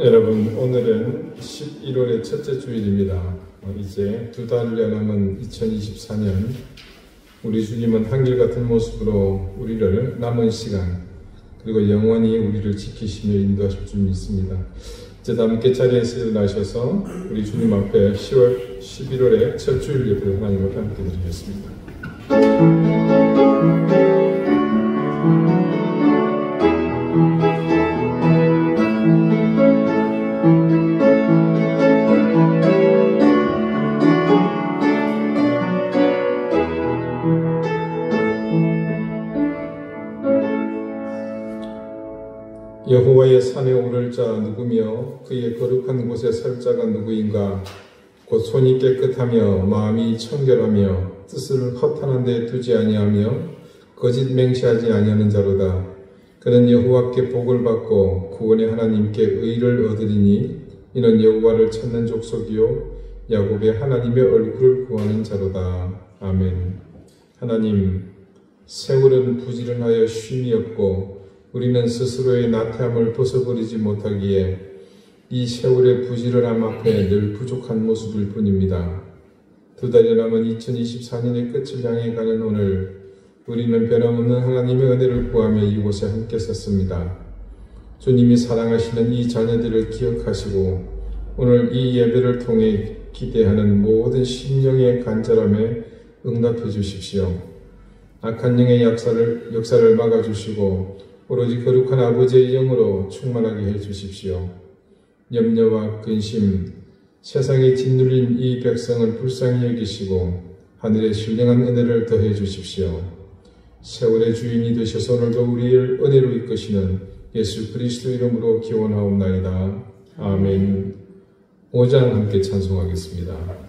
여러분, 오늘은 11월의 첫째 주일입니다. 이제 두 달여 남은 2024년, 우리 주님은 한결같은 모습으로 우리를 남은 시간 그리고 영원히 우리를 지키시며 인도하실 줄 믿습니다. 이제 다 함께 자리에서 일어나셔서 우리 주님 앞에 11월의 첫 주일 예배를 하나님 앞에 함께 드리겠습니다. 여호와의 산에 오를 자 누구며 그의 거룩한 곳에 설 자가 누구인가? 곧 손이 깨끗하며 마음이 청결하며 뜻을 허탄한 데 두지 아니하며 거짓 맹세하지 아니하는 자로다. 그는 여호와께 복을 받고 구원의 하나님께 의를 얻으리니 이는 여호와를 찾는 족속이요 야곱의 하나님의 얼굴을 구하는 자로다. 아멘. 하나님, 세월은 부지런하여 쉼이 없고 우리는 스스로의 나태함을 벗어버리지 못하기에 이 세월의 부지런함 앞에 늘 부족한 모습일 뿐입니다. 두 달여 남은 2024년의 끝을 향해 가는 오늘, 우리는 변함없는 하나님의 은혜를 구하며 이곳에 함께 섰습니다. 주님이 사랑하시는 이 자녀들을 기억하시고 오늘 이 예배를 통해 기대하는 모든 심령의 간절함에 응답해 주십시오. 악한 영의 역사를 막아주시고 오로지 거룩한 아버지의 영으로 충만하게 해주십시오. 염려와 근심, 세상에 짓눌린 이 백성을 불쌍히 여기시고 하늘의 신령한 은혜를 더해 주십시오. 세월의 주인이 되셔서 오늘도 우리를 은혜로 이끄시는 예수 그리스도 이름으로 기원하옵나이다. 아멘. 5장 함께 찬송하겠습니다.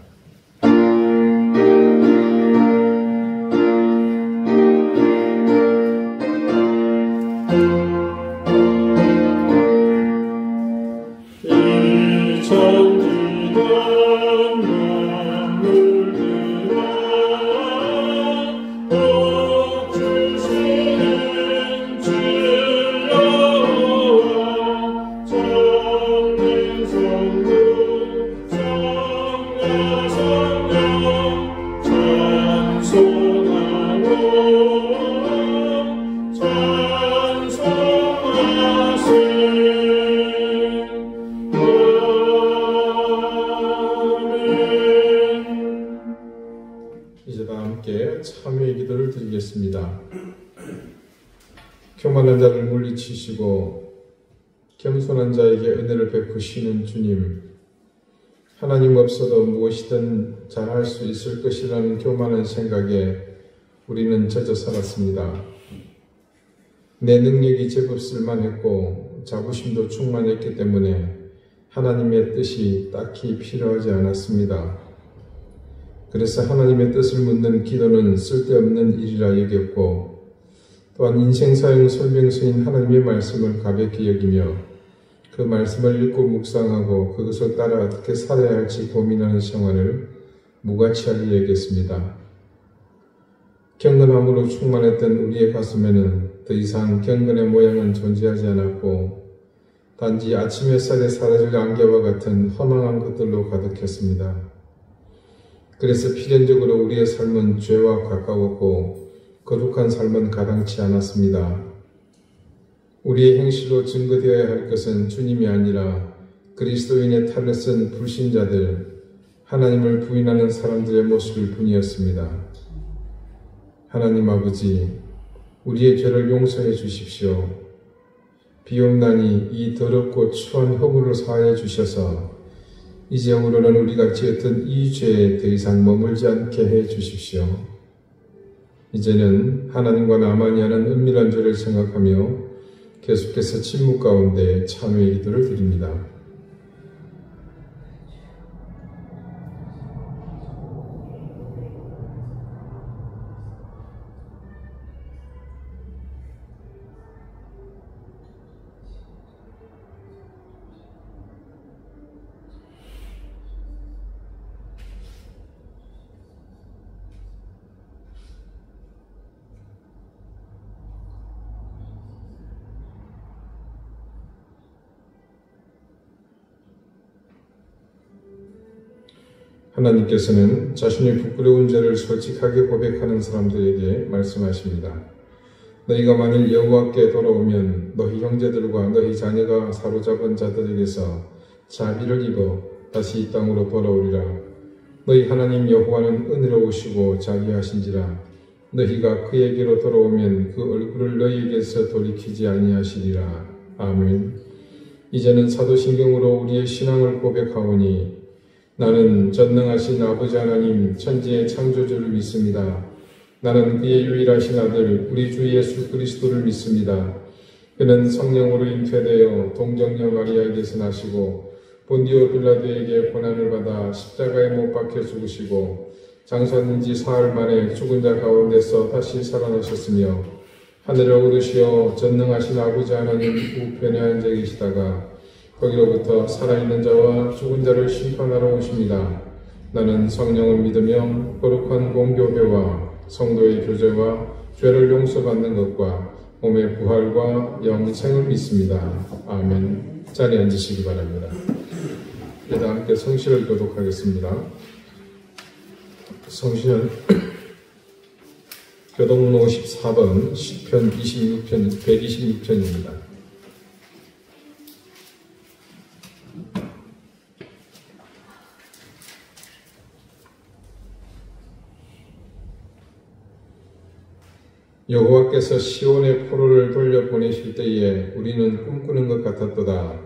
이제 다 함께 참회의 기도를 드리겠습니다. 교만한 자를 물리치시고 겸손한 자에게 은혜를 베푸시는 주님, 하나님 없어도 무엇이든 잘할 수 있을 것이라는 교만한 생각에 우리는 젖어 살았습니다. 내 능력이 제법 쓸만했고 자부심도 충만했기 때문에 하나님의 뜻이 딱히 필요하지 않았습니다. 그래서 하나님의 뜻을 묻는 기도는 쓸데없는 일이라 여겼고, 또한 인생사용 설명서인 하나님의 말씀을 가볍게 여기며 그 말씀을 읽고 묵상하고 그것을 따라 어떻게 살아야 할지 고민하는 생활을 무가치하게 여겼습니다. 경건함으로 충만했던 우리의 가슴에는 더 이상 경건의 모양은 존재하지 않았고 단지 아침 햇살에 사라질 안개와 같은 허망한 것들로 가득했습니다. 그래서 필연적으로 우리의 삶은 죄와 가까웠고 거룩한 삶은 가당치 않았습니다. 우리의 행실로 증거되어야 할 것은 주님이 아니라 그리스도인의 탈을 쓴 불신자들, 하나님을 부인하는 사람들의 모습일 뿐이었습니다. 하나님 아버지, 우리의 죄를 용서해 주십시오. 비옵나니 이 더럽고 추한 허물을 사하여 주셔서 이제후로는 우리가 지었던 이 죄에 더 이상 머물지 않게 해 주십시오. 이제는 하나님과 나만이 하는 은밀한 죄를 생각하며 계속해서 침묵 가운데 참회의 기도를 드립니다. 하나님께서는 자신의 부끄러운 죄를 솔직하게 고백하는 사람들에게 말씀하십니다. 너희가 만일 여호와께 돌아오면 너희 형제들과 너희 자녀가 사로잡은 자들에게서 자비를 입어 다시 이 땅으로 돌아오리라. 너희 하나님 여호와는 은혜로우시고 자비하신지라. 너희가 그에게로 돌아오면 그 얼굴을 너희에게서 돌이키지 아니하시리라. 아멘. 이제는 사도신경으로 우리의 신앙을 고백하오니 나는 전능하신 아버지 하나님 천지의 창조주를 믿습니다. 나는 그의 유일하신 아들 우리 주 예수 그리스도를 믿습니다. 그는 성령으로 잉태되어 동정녀 마리아에게서 나시고 본디오 빌라도에게 고난을 받아 십자가에 못 박혀 죽으시고 장사된 지 사흘 만에 죽은 자 가운데서 다시 살아나셨으며 하늘에 오르시어 전능하신 아버지 하나님 우편에 앉아 계시다가 거기로부터 살아있는 자와 죽은 자를 심판하러 오십니다. 나는 성령을 믿으며 거룩한 공교회와 성도의 교제와 죄를 용서받는 것과 몸의 부활과 영생을 믿습니다. 아멘. 자리에 앉으시기 바랍니다. 이제 함께 성시를 교독하겠습니다. 성시는 교독문 54번 시편 26편 126편입니다. 여호와께서 시온의 포로를 돌려보내실 때에 우리는 꿈꾸는 것 같았도다.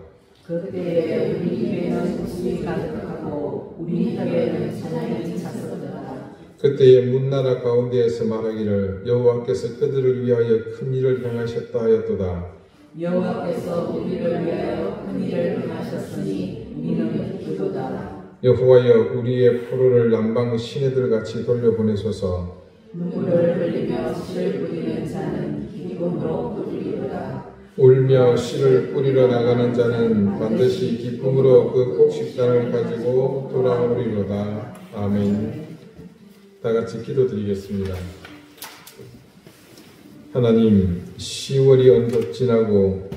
그때에 우리 입에는 웃음이 가득하고 우리 혀에는 찬양이 찼었도다. 그때에 문나라 가운데에서 말하기를 여호와께서 그들을 위하여 큰 일을 행하셨다 하였도다. 여호와께서 우리를 위하여 큰 일을 행하셨으니 우리는 기쁘도다. 여호와여 우리의 포로를 남방 시내들같이 돌려보내소서. 눈물을 흘리며 씨를 뿌리는 자는 기쁨으로 뿌리리로다. 울며 씨를 뿌리러 나가는 자는 반드시 기쁨으로 그 곡식단을 가지고 돌아오리로다. 아멘. 다 같이 기도드리겠습니다. 하나님, 10월이 언덕 지나고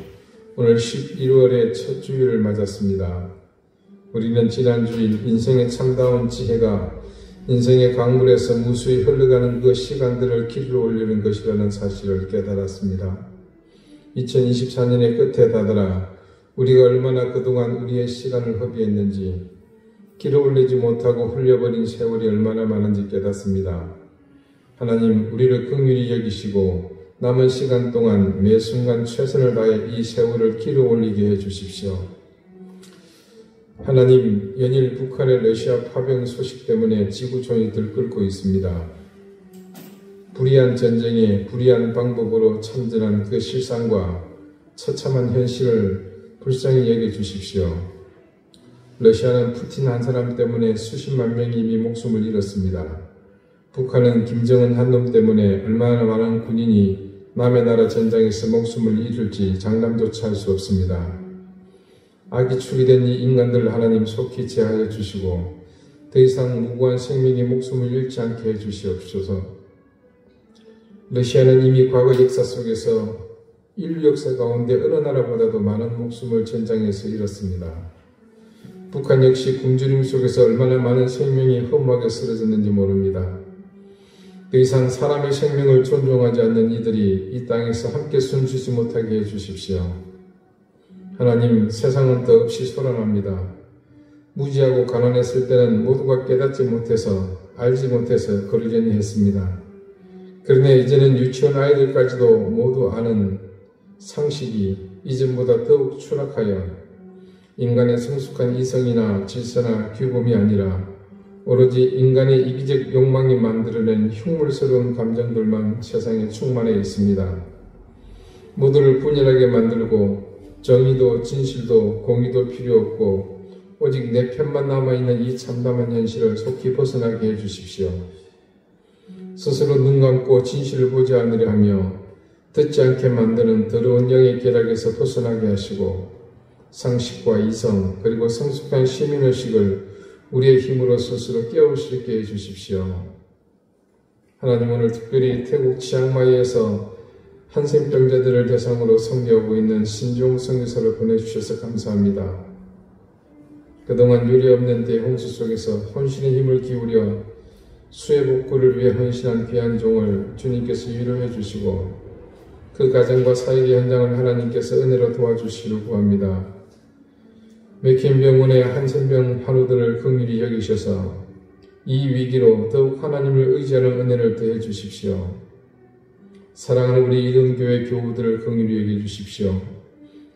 오늘 11월의 첫 주일을 맞았습니다. 우리는 지난 주일 인생의 참다운 지혜가 인생의 강물에서 무수히 흘러가는 그 시간들을 길로 올리는 것이라는 사실을 깨달았습니다. 2024년의 끝에 다다라 우리가 얼마나 그동안 우리의 시간을 허비했는지, 길어 올리지 못하고 흘려버린 세월이 얼마나 많은지 깨닫습니다. 하나님, 우리를 긍휼히 여기시고 남은 시간 동안 매 순간 최선을 다해 이 세월을 길어 올리게 해주십시오. 하나님, 연일 북한의 러시아 파병 소식 때문에 지구촌이 들끓고 있습니다. 불의한 전쟁에 불의한 방법으로 참전한 그 실상과 처참한 현실을 불쌍히 여겨주십시오. 러시아는 푸틴 한 사람 때문에 수십만 명이 이미 목숨을 잃었습니다. 북한은 김정은 한 놈 때문에 얼마나 많은 군인이 남의 나라 전장에서 목숨을 잃을지 장담조차 할 수 없습니다. 악이 축이된 이 인간들 하나님 속히 제하여 주시고 더 이상 무고한 생명이 목숨을 잃지 않게 해주시옵소서. 러시아는 이미 과거 역사 속에서 인류 역사 가운데 어느 나라보다도 많은 목숨을 전장에서 잃었습니다. 북한 역시 굶주림 속에서 얼마나 많은 생명이 허무하게 쓰러졌는지 모릅니다. 더 이상 사람의 생명을 존중하지 않는 이들이 이 땅에서 함께 숨쉬지 못하게 해주십시오. 하나님, 세상은 더없이 소란합니다. 무지하고 가난했을 때는 모두가 깨닫지 못해서 알지 못해서 그러려니 했습니다. 그러나 이제는 유치원 아이들까지도 모두 아는 상식이 이전보다 더욱 추락하여 인간의 성숙한 이성이나 질서나 규범이 아니라 오로지 인간의 이기적 욕망이 만들어낸 흉물스러운 감정들만 세상에 충만해 있습니다. 모두를 분열하게 만들고 정의도 진실도 공의도 필요 없고 오직 내 편만 남아있는 이 참담한 현실을 속히 벗어나게 해주십시오. 스스로 눈 감고 진실을 보지 않으려 하며 듣지 않게 만드는 더러운 영의 계략에서 벗어나게 하시고 상식과 이성 그리고 성숙한 시민의식을 우리의 힘으로 스스로 깨울 수 있게 해주십시오. 하나님, 오늘 특별히 태국 치앙마이에서 한센병자들을 대상으로 섬겨하고 있는 신종 선교사를 보내주셔서 감사합니다. 그동안 유례없는 대홍수 속에서 혼신의 힘을 기울여 수의 복구를 위해 헌신한 귀한 종을 주님께서 위로해 주시고 그 가정과 사역의 현장을 하나님께서 은혜로 도와주시기를 구합니다. 맥힌 병원의 한센병 환우들을 긍휼히 여기셔서 이 위기로 더욱 하나님을 의지하는 은혜를 더해 주십시오. 사랑하는 우리 이른교회 교우들을 긍휼히 여겨 주십시오.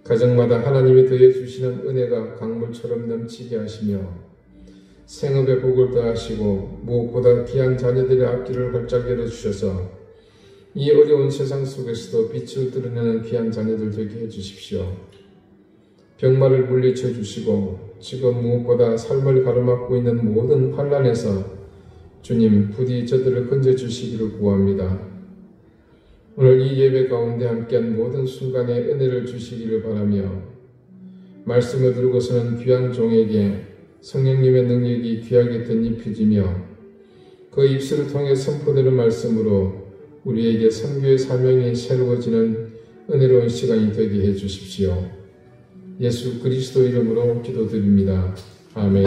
가정마다 하나님이 더해 주시는 은혜가 강물처럼 넘치게 하시며 생업의 복을 더하시고 무엇보다 귀한 자녀들의 앞길을 활짝 열어주셔서 이 어려운 세상 속에서도 빛을 드러내는 귀한 자녀들 되게 해주십시오. 병마를 물리쳐 주시고 지금 무엇보다 삶을 가로막고 있는 모든 환난에서 주님 부디 저들을 건져주시기를 구합니다. 오늘 이 예배 가운데 함께한 모든 순간에 은혜를 주시기를 바라며 말씀을 들고서는 귀한 종에게 성령님의 능력이 귀하게 덧입혀지며 그 입술을 통해 선포되는 말씀으로 우리에게 선교의 사명이 새로워지는 은혜로운 시간이 되게 해주십시오. 예수 그리스도 이름으로 기도드립니다. 아멘.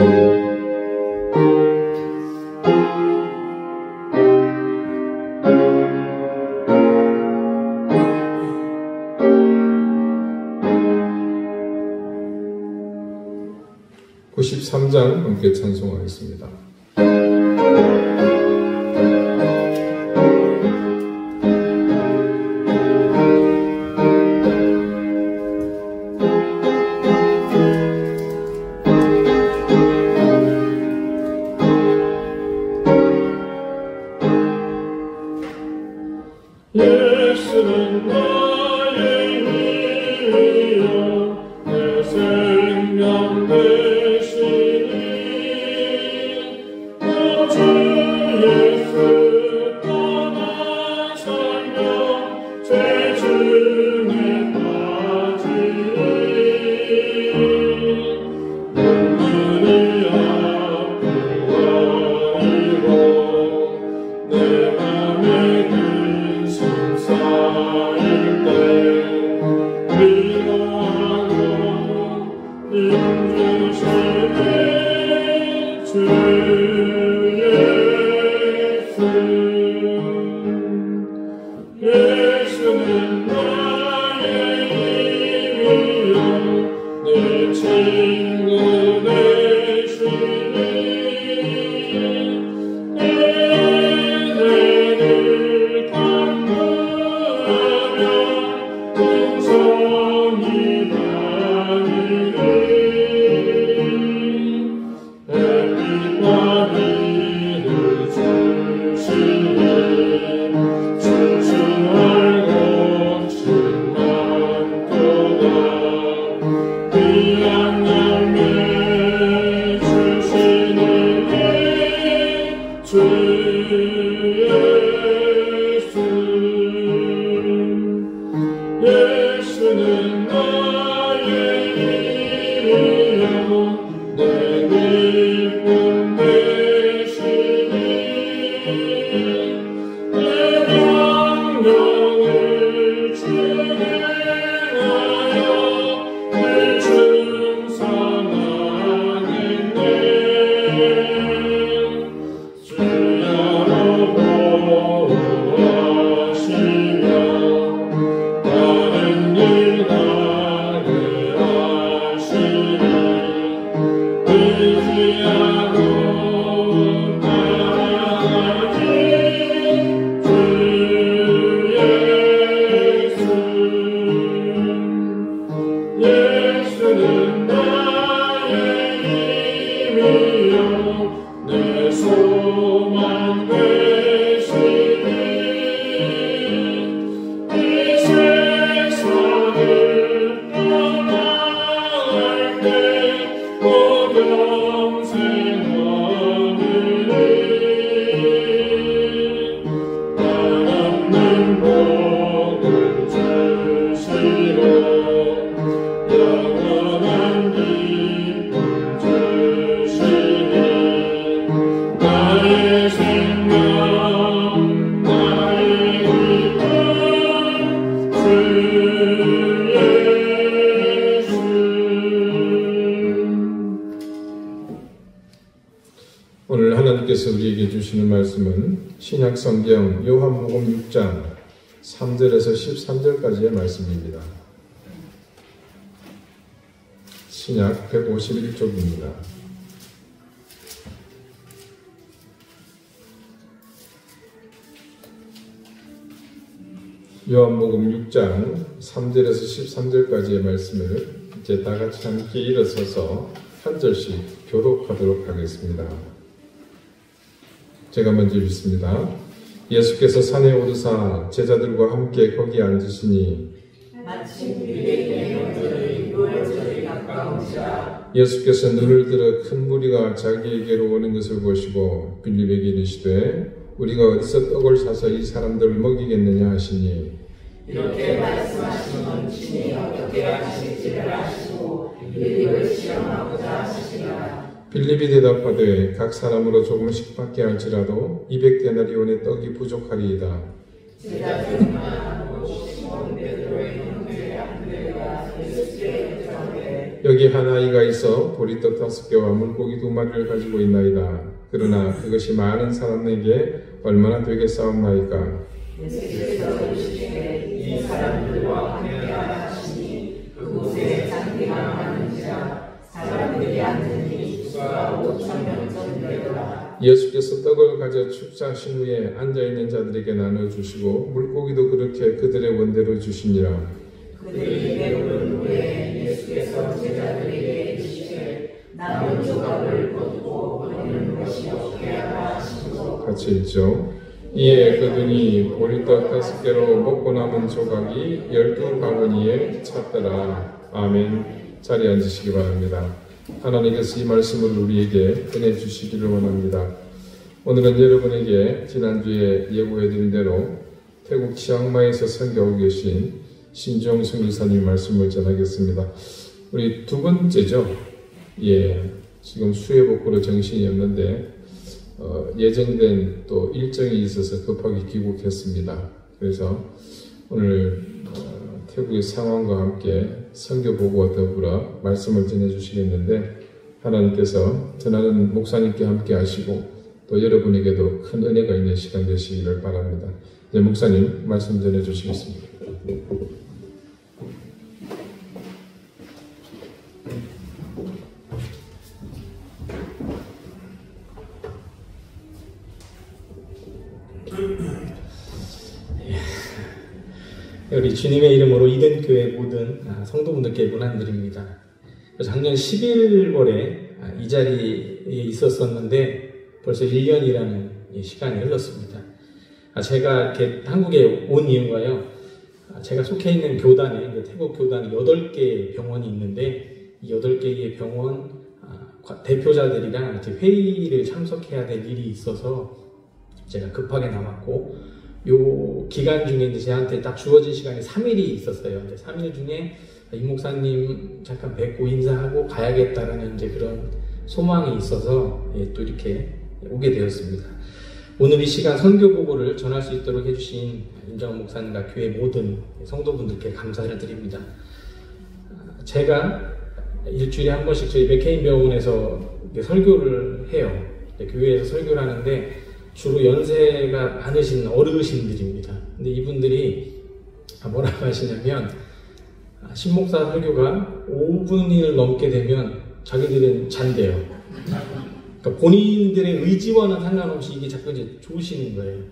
93장 함께 찬송하겠습니다. 예수는 나의 힘이요 내 생명 되시니 주 예수 떠나 살며 제 중에 빠지니 눈물이 아프고 내 맘에 쌓일 때 위로하고 힘주시네 주 예수. 예수는 나의 힘이요 내 친구 되시니 예수는 나의 힘이요 내 기쁨 되시니 내 명령을 준행하여 늘 충성하겠네. 주야로 보호하시며 다른 일 나를 하시니 의지하고 따라가기 주 예수. 예수는 나의 힘이요 내 소망 되시니 이 세상을 떠나갈 때 평생 하늘이 남는 복을 주시고 영원한 기쁨 주시니 나의 하나님께서 우리에게 주시는 말씀은 신약성경 요한복음 6장 3절에서 13절까지의 말씀입니다. 신약 151쪽입니다. 요한복음 6장 3절에서 13절까지의 말씀을 이제 다 같이 함께 일어서서 한 절씩 교독하도록 하겠습니다. 제가 먼저 읽습니다. 예수께서 산에 오르사 제자들과 함께 거기 앉으시니 마침 유대인의 명절이 유월절이 가까운지라 예수께서 눈을 들어 큰 무리가 자기에게로 오는 것을 보시고 빌립에게 이르시되 우리가 어디서 떡을 사서 이 사람들을 먹이겠느냐 하시니 이렇게 말씀하시면 친히 어떻게 하실지를 아시고 빌립을 시험하고자 하시니라. 빌립이 대답하되 각 사람으로 조금씩밖에 할지라도 200데나리온의 떡이 부족하리이다. 제자 중 하나 시몬 베드로의 형제 안드레가 예수께 여쭈되 여기 한 아이가 있어 보리떡 5개와 물고기 2마리를 가지고 있나이다. 그러나 그것이 많은 사람에게 얼마나 되겠사옵나이까. 예수께서 이르시되 이 사람들과 함께하라 하시니 그곳에 장기가 많은지라 사람들이 앉으니 수가 5,000명 정도 되더라. 예수께서 떡을 가져 축사하신 후에 앉아있는 자들에게 나눠주시고 물고기도 그렇게 그들의 원대로 주시니라. 그들이 배부른 후에 예수께서 제자들에게 이르시되 남은 조각을 걷고 버리는 것이 없게 하라 하시고 같이 읽죠. 이에 그들이 보리떡 5개로 먹고 남은 조각이 12바구니에 찼더라. 아멘. 자리에 앉으시기 바랍니다. 하나님께서 이 말씀을 우리에게 전해주시기를 원합니다. 오늘은 여러분에게 지난주에 예고해드린 대로 태국 치앙마이에서 선교하고 계신 신종승 이사님 말씀을 전하겠습니다. 우리 두 번째죠. 지금 수해복구로 정신이 없는데 예정된 또 일정이 있어서 급하게 귀국했습니다. 그래서 오늘 태국의 상황과 함께 선교보고와 더불어 말씀을 전해주시겠는데 하나님께서 전하는 목사님께 함께 하시고 또 여러분에게도 큰 은혜가 있는 시간 되시기를 바랍니다. 이제 목사님 말씀 전해주시겠습니다. 우리 주님의 이름으로 이든교회 모든 성도분들께 문안드립니다. 작년 11월에 이 자리에 있었었는데 벌써 1년이라는 시간이 흘렀습니다. 제가 이렇게 한국에 온 이유가요. 제가 속해 있는 교단에 태국 교단에 8개 병원이 있는데 이 8개의 병원 대표자들이랑 회의를 참석해야 될 일이 있어서 제가 급하게 남았고 요 기간 중에 이제 저한테 딱 주어진 시간이 3일이 있었어요. 3일 중에 이 목사님 잠깐 뵙고 인사하고 가야겠다라는 이제 그런 소망이 있어서 또 이렇게 오게 되었습니다. 오늘 이 시간 선교 보고를 전할 수 있도록 해주신 임정원 목사님과 교회 모든 성도분들께 감사를 드립니다. 제가 일주일에 한 번씩 저희 맥케인 병원에서 설교를 해요. 교회에서 설교를 하는데 주로 연세가 많으신 어르신들입니다. 근데 이분들이 뭐라고 하시냐면 신목사 설교가 5분을 넘게 되면 자기들은 잔대요. 그러니까 본인들의 의지와는 상관없이 이게 자꾸 이제 좋으시는 거예요.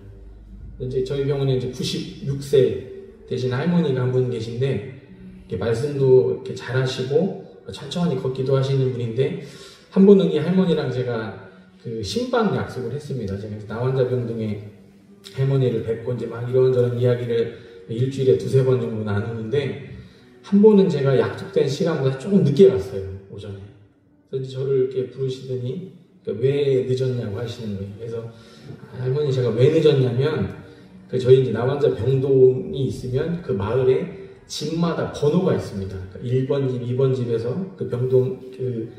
이제 저희 병원에 이제 96세 되신 할머니가 한 분 계신데 이렇게 말씀도 이렇게 잘하시고 천천히 걷기도 하시는 분인데 한 번은 이 할머니랑 제가 그 신방 약속을 했습니다. 제가 나환자병동에 할머니를 뵙고 이제 막 이런저런 이야기를 일주일에 2-3번 정도 나누는데 한 번은 제가 약속된 시간보다 조금 늦게 갔어요. 오전에. 그래서 저를 이렇게 부르시더니 왜 늦었냐고 하시는 거예요. 그래서 할머니 제가 왜 늦었냐면 저희 이제 나환자 병동이 있으면 그 마을에 집마다 번호가 있습니다. 그러니까 1번 집, 2번 집에서 그 병동 그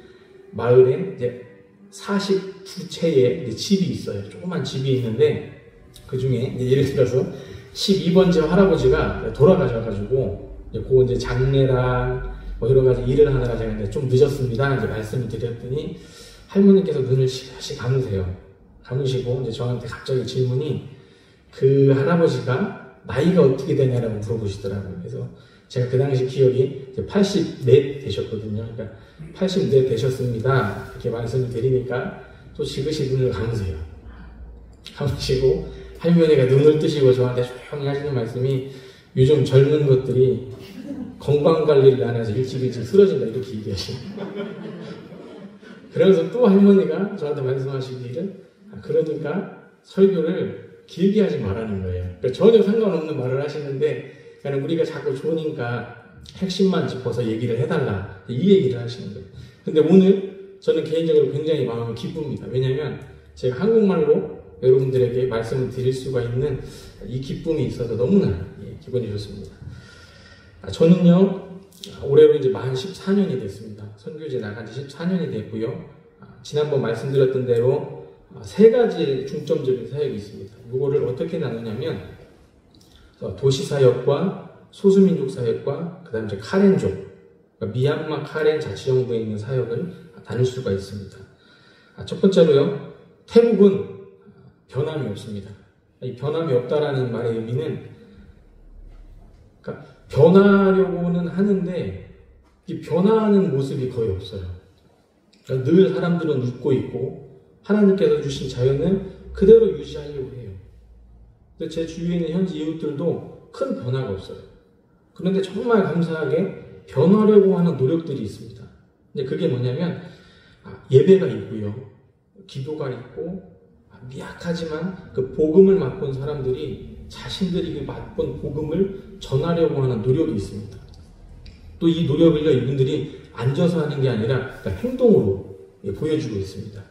마을에 이제 42채의 집이 있어요. 조그만 집이 있는데 그 중에 예를 들어서 12번 집 할아버지가 돌아가셔가지고 그 이제 장례랑 뭐 여러 가지 일을 하느라 제가 이제 좀 늦었습니다. 이제 말씀을 드렸더니 할머니께서 눈을 시시 감으세요. 감으시고 이제 저한테 갑자기 질문이 그 할아버지가 나이가 어떻게 되냐라고 물어보시더라고요. 그래서 제가 그 당시 기억이 이제 84 되셨거든요. 그러니까 84 되셨습니다. 이렇게 말씀을 드리니까 또 지그시 눈을 감으세요. 감으시고 할머니가 눈을 뜨시고 저한테 조용히 하시는 말씀이 요즘 젊은 것들이 건강관리를 안 해서 일찍 쓰러진다 이렇게 얘기하시는 그래서 또 할머니가 저한테 말씀하시기를 그러니까 설교를 길게 하지 말라는 거예요. 그러니까 전혀 상관없는 말을 하시는데 그러니까 우리가 자꾸 좋으니까 핵심만 짚어서 얘기를 해달라 이 얘기를 하시는 거예요. 근데 오늘 저는 개인적으로 굉장히 마음이 기쁩니다. 왜냐하면 제가 한국말로 여러분들에게 말씀을 드릴 수가 있는 이 기쁨이 있어서 너무나 기분이 좋습니다. 저는요 올해로 이제 만 14년이 됐습니다. 선교지 나간 지 14년이 됐고요. 지난번 말씀드렸던 대로 세 가지 중점적인 사역이 있습니다. 이거를 어떻게 나누냐면 도시사역과 소수민족 사역과 그 다음에 이제 카렌족, 그러니까 미얀마 카렌 자치정부에 있는 사역을 나눌 수가 있습니다. 첫 번째로요, 태국은 변함이 없습니다. 이 변함이 없다라는 말의 의미는 그러니까 변하려고는 하는데 이 변화하는 모습이 거의 없어요. 그러니까 늘 사람들은 웃고 있고 하나님께서 주신 자연을 그대로 유지하려고 해요. 근데 제 주위에 있는 현지 이웃들도 큰 변화가 없어요. 그런데 정말 감사하게 변하려고 하는 노력들이 있습니다. 근데 그게 뭐냐면 예배가 있고요, 기도가 있고 미약하지만 그 복음을 맛본 사람들이 자신들이 그 맛본 복음을 전하려고 하는 노력이 있습니다. 또 이 노력을요 이분들이 앉아서 하는 게 아니라 그러니까 행동으로 보여주고 있습니다.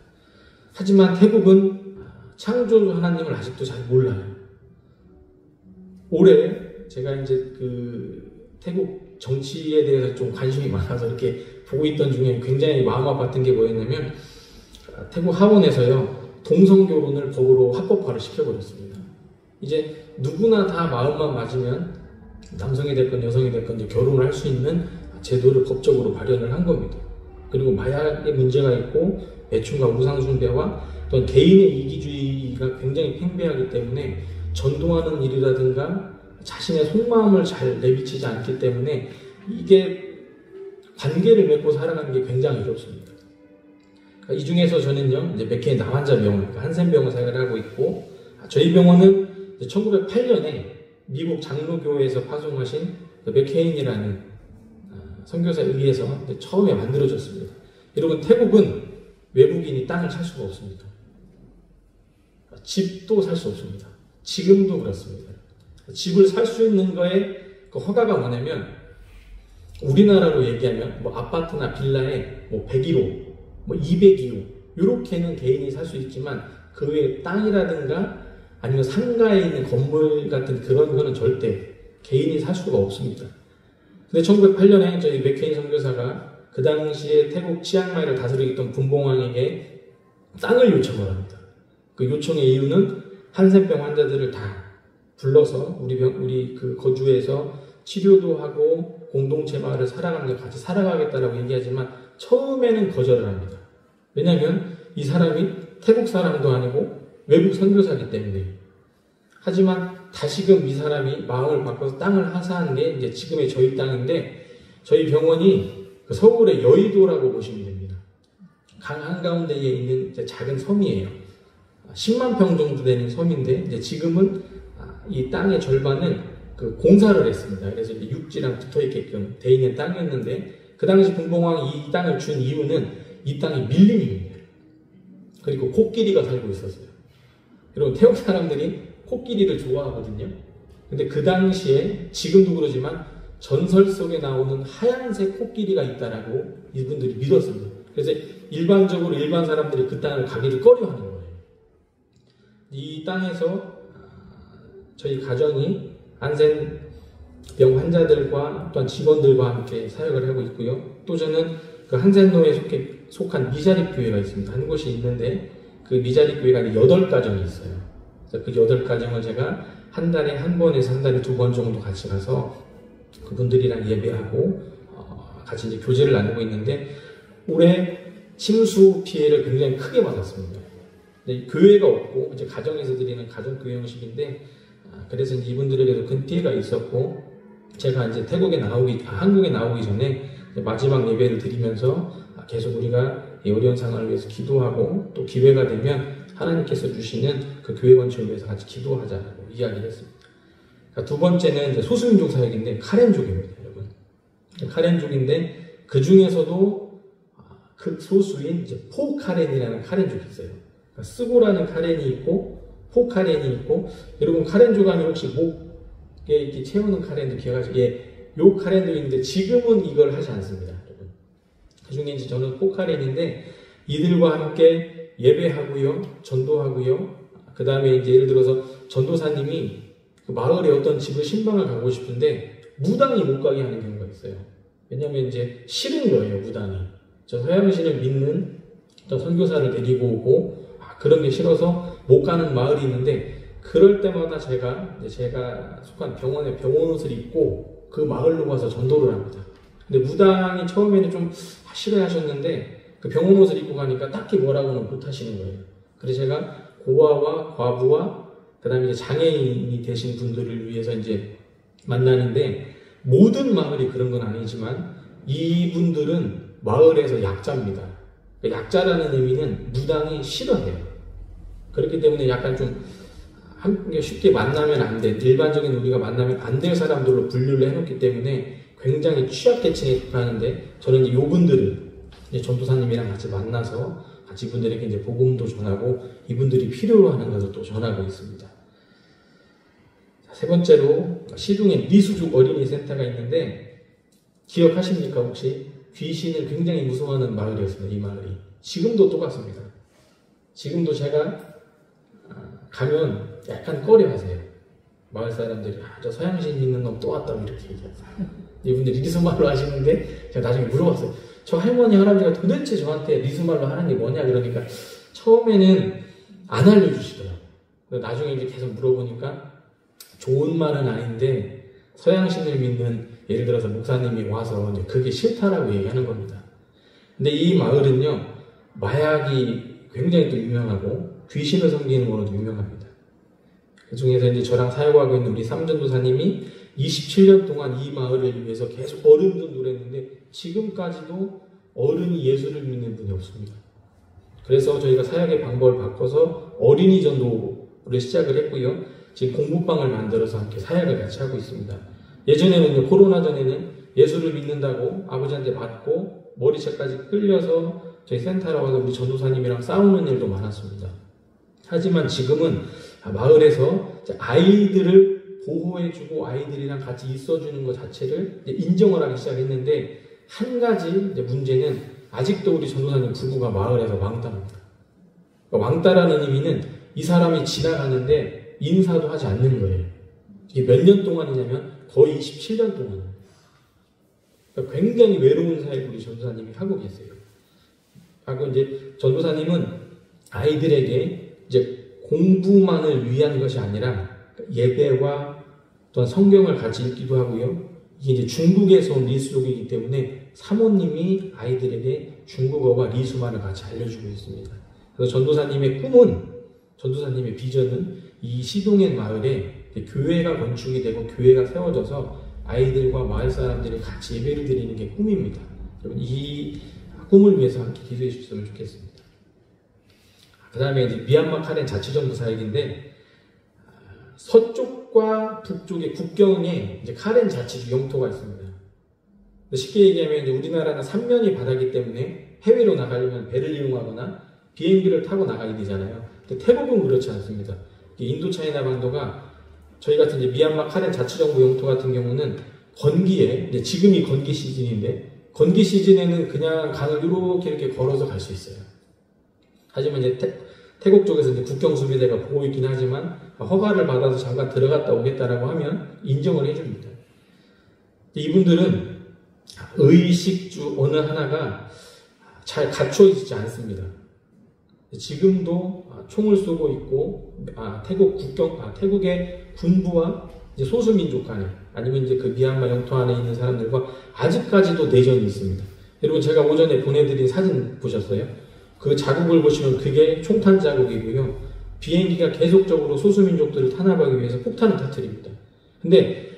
하지만 태국은 창조 하나님을 아직도 잘 몰라요. 올해 제가 이제 그 태국 정치에 대해서 좀 관심이 많아서 이렇게 보고 있던 중에 굉장히 마음 아팠던 게 뭐였냐면 태국 하원에서요 동성결혼을 법으로 합법화를 시켜버렸습니다. 이제 누구나 다 마음만 맞으면 남성이 됐건 여성이 됐건 이제 결혼을 할 수 있는 제도를 법적으로 발현을 한 겁니다. 그리고 마약의 문제가 있고 매춘과 우상숭배와 또 개인의 이기주의가 굉장히 팽배하기 때문에 전도하는 일이라든가 자신의 속마음을 잘 내비치지 않기 때문에 이게 관계를 맺고 살아가는 게 굉장히 어렵습니다. 이 중에서 저는요, 이제 맥케인 나환자병원, 그러니까 한센병원 사역을 하고 있고, 저희 병원은 1908년에 미국 장로교회에서 파송하신 맥케인이라는 선교사에 의해서 처음에 만들어졌습니다. 여러분, 태국은 외국인이 땅을 살 수가 없습니다. 집도 살 수 없습니다. 지금도 그렇습니다. 집을 살 수 있는 거에 그 허가가 뭐냐면, 우리나라로 얘기하면 뭐 아파트나 빌라에 뭐 101호, 뭐 202호 이렇게는 개인이 살 수 있지만 그 외에 땅이라든가 아니면 상가에 있는 건물 같은 그런 거는 절대 개인이 살 수가 없습니다. 근데 1908년에 저희 맥케인 선교사가 그 당시에 태국 치앙마이를 다스리던 분봉왕에게 땅을 요청을 합니다. 그 요청의 이유는 한센병 환자들을 다 불러서 우리 그 거주에서 치료도 하고 공동체 마을을 살아가면서 같이 살아가겠다라고 얘기하지만 처음에는 거절을 합니다. 왜냐하면 이 사람이 태국 사람도 아니고 외국 선교사이기 때문에. 하지만 다시금 이 사람이 마음을 바꿔서 땅을 하사한 게 이제 지금의 저희 땅인데, 저희 병원이 그 서울의 여의도라고 보시면 됩니다. 강 한가운데에 있는 이제 작은 섬이에요. 10만 평 정도 되는 섬인데 이제 지금은 이 땅의 절반은 그 공사를 했습니다. 그래서 이제 육지랑 붙어 있게끔 돼 있는 땅이었는데, 그 당시 분봉왕이 이 땅을 준 이유는 이 땅이 밀림입니다. 그리고 코끼리가 살고 있었어요. 여러분, 태국 사람들이 코끼리를 좋아하거든요. 근데 그 당시에, 지금도 그러지만 전설 속에 나오는 하얀색 코끼리가 있다라고 이분들이 믿었습니다. 그래서 일반적으로 일반 사람들이 그 땅을 가기를 꺼려하는 거예요. 이 땅에서 저희 가정이 한센병 환자들과 또한 직원들과 함께 사역을 하고 있고요. 또 저는 그 한센노에 속한 미자립교회가 있습니다. 한 곳이 있는데 그 미자립교회가 8가정이 있어요. 그래서 그 8가정을 제가 한 달에 한 번에서 한 달에 2번 정도 같이 가서 그분들이랑 예배하고 같이 이제 교제를 나누고 있는데, 올해 침수 피해를 굉장히 크게 받았습니다. 근데 교회가 없고 이제 가정에서 드리는 가정교회 형식인데 그래서 이제 이분들에게도 큰 피해가 있었고 제가 이제 한국에 나오기 전에 마지막 예배를 드리면서 계속 우리가 이 어려운 상황을 위해서 기도하고 또 기회가 되면 하나님께서 주시는 그 교회 건축을 위해서 같이 기도하자고 이야기를 했습니다. 두 번째는 이제 소수민족 사역인데 카렌족입니다, 여러분. 카렌족인데 그 중에서도 극소수인 이제 포카렌이라는 카렌족이 있어요. 그러니까 스고라는 카렌이 있고 포카렌이 있고 여러분 카렌족 하면 혹시 목에 이렇게 채우는 카렌도 기억하시죠? 요 카렌도 있는데 지금은 이걸 하지 않습니다, 여러분. 그 중에 이제 저는 포카렌인데 이들과 함께 예배하고요, 전도하고요. 그 다음에 이제 예를 들어서 전도사님이 그 마을에 어떤 집을 신방을 가고 싶은데 무당이 못 가게 하는 경우가 있어요. 왜냐면 이제 싫은 거예요, 무당이. 저 서양신을 믿는 저 선교사를 데리고 오고 그런 게 싫어서 못 가는 마을이 있는데 그럴 때마다 제가 속한 병원에 병원 옷을 입고 그 마을로 가서 전도를 합니다. 근데 무당이 처음에는 좀 싫어하셨는데 그 병원 옷을 입고 가니까 딱히 뭐라고는 못 하시는 거예요. 그래서 제가 고아와 과부와 그 다음에 이제 장애인이 되신 분들을 위해서 이제 만나는데 모든 마을이 그런 건 아니지만 이분들은 마을에서 약자입니다. 약자라는 의미는 무당이 싫어해요. 그렇기 때문에 약간 좀 쉽게 만나면 안 돼. 일반적인 우리가 만나면 안 될 사람들로 분류를 해놓기 때문에 굉장히 취약계층에 속하는데 저는 이제 요분들을 이제 전도사님이랑 같이 만나서 같이 이분들에게 이제 복음도 전하고 이분들이 필요로 하는 것을 또 전하고 있습니다. 세 번째로 시둥에 미수족 어린이 센터가 있는데 기억하십니까 혹시? 귀신을 굉장히 무서워하는 마을이었습니다. 이 마을이. 지금도 똑같습니다. 지금도 제가 가면 약간 꺼려하세요. 마을 사람들이 저 서양신 믿는 놈 또 왔다고 이렇게 얘기하세요. 이분들이 리수말로 하시는데 제가 나중에 물어봤어요. 저 할머니 할아버지가 도대체 저한테 리수말로 하는 게 뭐냐 그러니까 처음에는 안 알려주시더라고요. 나중에 이제 계속 물어보니까 좋은 말은 아닌데 서양신을 믿는 예를 들어서 목사님이 와서 이제 그게 싫다라고 얘기하는 겁니다. 근데 이 마을은요 마약이 굉장히 또 유명하고 귀신을 섬기는 걸로도 유명합니다. 그 중에서 이제 저랑 사역하고 있는 우리 삼전도사님이 27년 동안 이 마을을 위해서 계속 어른 전도를 했는데 지금까지도 어른이 예수를 믿는 분이 없습니다. 그래서 저희가 사역의 방법을 바꿔서 어린이 전도를 시작을 했고요. 지금 공부방을 만들어서 함께 사역을 같이 하고 있습니다. 예전에는 코로나 전에는 예수를 믿는다고 아버지한테 맞고 머리채까지 끌려서 저희 센터로 와서 우리 전도사님이랑 싸우는 일도 많았습니다. 하지만 지금은 마을에서 아이들을 보호해주고 아이들이랑 같이 있어주는 것 자체를 인정을 하기 시작했는데 한 가지 문제는 아직도 우리 전도사님 부부가 마을에서 왕따입니다. 왕따라는 의미는 이 사람이 지나가는데 인사도 하지 않는 거예요. 이게 몇 년 동안이냐면 거의 27년 동안. 그러니까 굉장히 외로운 사역을 우리 전도사님이 하고 계세요. 하고 이제 전도사님은 아이들에게 이제 공부만을 위한 것이 아니라 예배와 또한 성경을 같이 읽기도 하고요. 이게 이제 중국에서 온 리수족이기 때문에 사모님이 아이들에게 중국어와 리수만을 같이 알려주고 있습니다. 그래서 전도사님의 꿈은, 전도사님의 비전은 이 시동엔 마을에 교회가 건축이 되고 교회가 세워져서 아이들과 마을 사람들이 같이 예배를 드리는 게 꿈입니다. 여러분 이 꿈을 위해서 함께 기도해 주셨으면 좋겠습니다. 그 다음에 이제 미얀마 카렌 자치정부 사역인데 서쪽과 북쪽의 국경에 이제 카렌 자치주 영토가 있습니다. 쉽게 얘기하면 이제 우리나라는 삼면이 바다이기 때문에 해외로 나가려면 배를 이용하거나 비행기를 타고 나가야 되잖아요. 근데 태국은 그렇지 않습니다. 인도차이나 반도가 저희 같은 이제 미얀마 카렌 자치정부 영토 같은 경우는 건기에 이제 지금이 건기 시즌인데 건기 시즌에는 그냥 강을 이렇게 걸어서 갈 수 있어요. 하지만 이제 태국 쪽에서 이제 국경수비대가 보고 있긴 하지만 허가를 받아서 잠깐 들어갔다 오겠다라고 하면 인정을 해줍니다. 이분들은 의식주 어느 하나가 잘 갖춰지지 않습니다. 지금도 총을 쏘고 있고 태국의 군부와 이제 소수민족 간에 아니면 이제 그 미얀마 영토 안에 있는 사람들과 아직까지도 내전이 있습니다. 여러분 제가 오전에 보내드린 사진 보셨어요? 그 자국을 보시면 그게 총탄 자국이고요. 비행기가 계속적으로 소수민족들을 탄압하기 위해서 폭탄을 터뜨립니다. 근데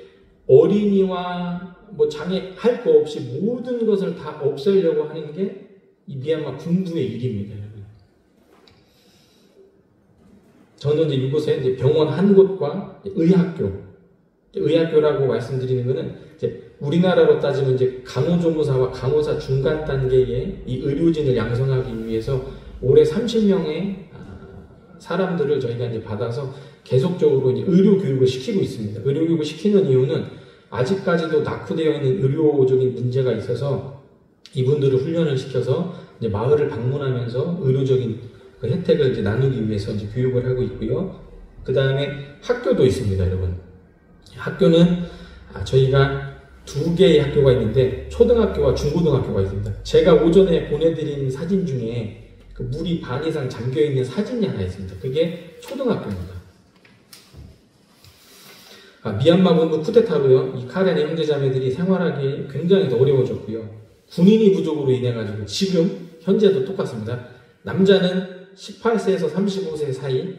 어린이와 뭐 장애 할 거 없이 모든 것을 다 없애려고 하는 게 이 미얀마 군부의 일입니다. 저는 이제 이곳에 이제 병원 한 곳과 의학교라고 말씀드리는 것은 이제 우리나라로 따지면 이제 간호조무사와 간호사 중간 단계의 이 의료진을 양성하기 위해서 올해 30명의 사람들을 저희가 이제 받아서 계속적으로 이제 의료 교육을 시키고 있습니다. 의료 교육을 시키는 이유는 아직까지도 낙후되어 있는 의료적인 문제가 있어서 이분들을 훈련을 시켜서 이제 마을을 방문하면서 의료적인 그 혜택을 이제 나누기 위해서 이제 교육을 하고 있고요. 그 다음에 학교도 있습니다, 여러분. 학교는 저희가 2개의 학교가 있는데 초등학교와 중고등학교가 있습니다. 제가 오전에 보내드린 사진 중에 그 물이 반 이상 잠겨있는 사진이 하나 있습니다. 그게 초등학교입니다. 미얀마 군부 쿠데타로요, 이 카렌의 형제자매들이 생활하기 굉장히 어려워졌고요. 군인이 부족으로 인해가지고 지금 현재도 똑같습니다. 남자는 18세에서 35세 사이,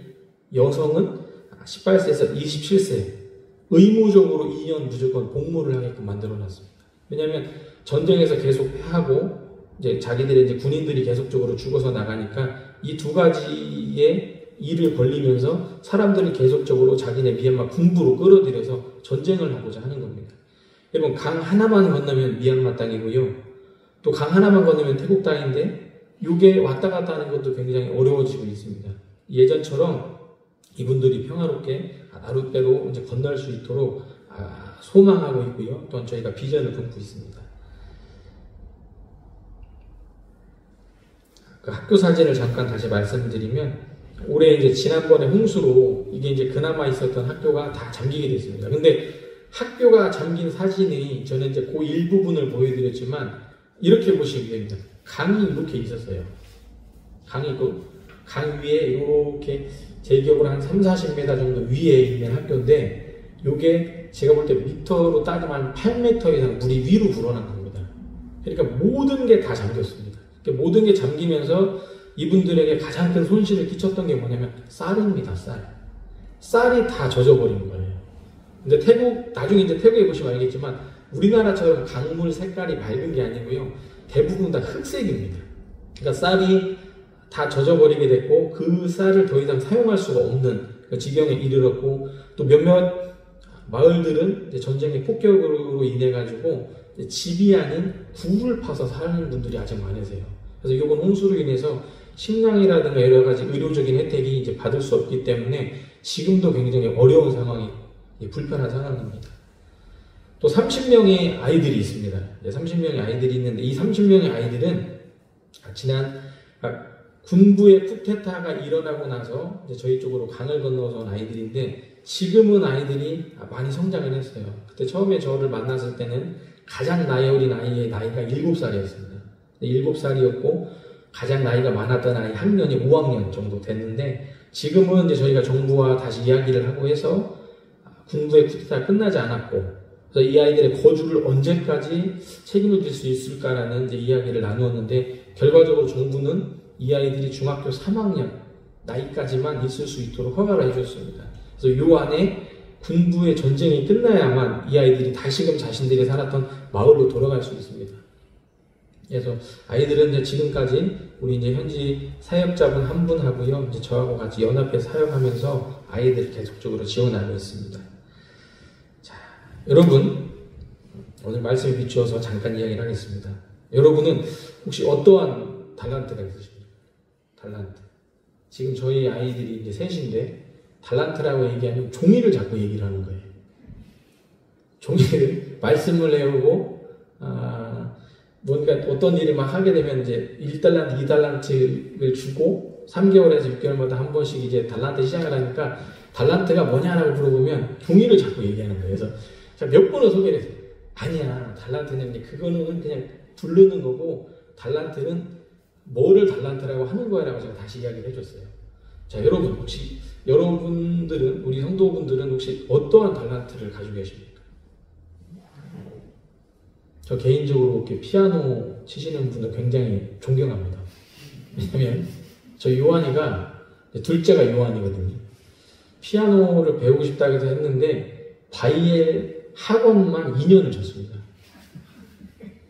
여성은 18세에서 27세 의무적으로 2년 무조건 복무를 하게끔 만들어놨습니다. 왜냐하면 전쟁에서 계속 패하고 이제 자기들의 이제 군인들이 계속적으로 죽어서 나가니까 이 두 가지의 일을 벌리면서 사람들을 계속적으로 자기네 미얀마 군부로 끌어들여서 전쟁을 하고자 하는 겁니다. 여러분, 강 하나만 건너면 미얀마 땅이고요. 또 강 하나만 건너면 태국 땅인데 이게 왔다 갔다 하는 것도 굉장히 어려워지고 있습니다. 예전처럼 이분들이 평화롭게 나룻배로 이제 건널 수 있도록 소망하고 있고요. 또한 저희가 비전을 품고 있습니다. 그 학교 사진을 잠깐 다시 말씀드리면 올해 이제 지난번에 홍수로 이게 이제 그나마 있었던 학교가 다 잠기게 됐습니다. 근데 학교가 잠긴 사진이 저는 이제 그 일부분을 보여드렸지만 이렇게 보시면 됩니다. 강이 이렇게 있었어요. 강이 강 위에 이렇게 제 기억으로 한 30-40m 정도 위에 있는 학교인데 이게 제가 볼 때 미터로 따지면 8m 이상 물이 위로 불어난 겁니다. 그러니까 모든 게 다 잠겼습니다. 그러니까 모든 게 잠기면서 이분들에게 가장 큰 손실을 끼쳤던 게 뭐냐면 쌀입니다. 쌀이 다 젖어버린 거예요. 근데 나중에 이제 태국에 보시면 알겠지만 우리나라처럼 강물 색깔이 맑은 게 아니고요. 대부분 다 흑색입니다. 그러니까 쌀이 다 젖어버리게 됐고 그 쌀을 더 이상 사용할 수가 없는 그 지경에 이르렀고 또 몇몇 마을들은 이제 전쟁의 폭격으로 인해 가지고 집이 아닌 굴을 파서 사는 분들이 아직 많으세요. 그래서 이번 홍수로 인해서 식량이라든가 여러 가지 의료적인 혜택이 이제 받을 수 없기 때문에 지금도 굉장히 어려운 상황이 불편한 상황입니다. 또 30명의 아이들이 있습니다. 30명의 아이들이 있는데 이 30명의 아이들은 군부의 쿠데타가 일어나고 나서 이제 저희 쪽으로 강을 건너서 온 아이들인데 지금은 아이들이 많이 성장을 했어요. 그때 처음에 저를 만났을 때는 가장 나이 어린 아이의 나이가 7살이었습니다. 7살이었고 가장 나이가 많았던 아이 학년이 5학년 정도 됐는데 지금은 이제 저희가 정부와 다시 이야기를 하고 해서 군부의 쿠데타가 끝나지 않았고 그래서 이 아이들의 거주를 언제까지 책임을 질 수 있을까라는 이제 이야기를 나누었는데 결과적으로 정부는 이 아이들이 중학교 3학년 나이까지만 있을 수 있도록 허가를 해줬습니다. 그래서 이 안에 군부의 전쟁이 끝나야만 이 아이들이 다시금 자신들이 살았던 마을로 돌아갈 수 있습니다. 그래서 아이들은 이제 지금까지 우리 이제 현지 사역자분 한 분하고요, 이제 저하고 같이 연합해 사역하면서 아이들을 계속적으로 지원하고 있습니다. 자, 여러분, 오늘 말씀에 비추어서 잠깐 이야기를 하겠습니다. 여러분은 혹시 어떠한 달란트가 있으십니까? 달란트. 지금 저희 아이들이 이제 셋인데 달란트라고 얘기하면 종이를 자꾸 얘기를 하는 거예요. 종이를 말씀을 해오고 뭔가 어떤 일을 막 하게 되면 이제 1달란트, 2달란트를 주고 3개월에서 6개월마다 한 번씩 이제 달란트 시작을 하니까 달란트가 뭐냐라고 물어보면 종이를 자꾸 얘기하는 거예요. 그래서 제가 몇 번을 소개를 했어요. 아니야, 달란트는 그거는 그냥 부르는 거고 달란트는 뭐를 달란트라고 하는 거야라고 제가 다시 이야기를 해줬어요. 자, 여러분 혹시 여러분들은 우리 성도분들은 혹시 어떠한 달란트를 가지고 계십니까? 저 개인적으로 이렇게 피아노 치시는 분을 굉장히 존경합니다. 왜냐면 저 요한이가 둘째가 요한이거든요. 피아노를 배우고 싶다고 해서 했는데 바이엘 학원만 2년을 줬습니다.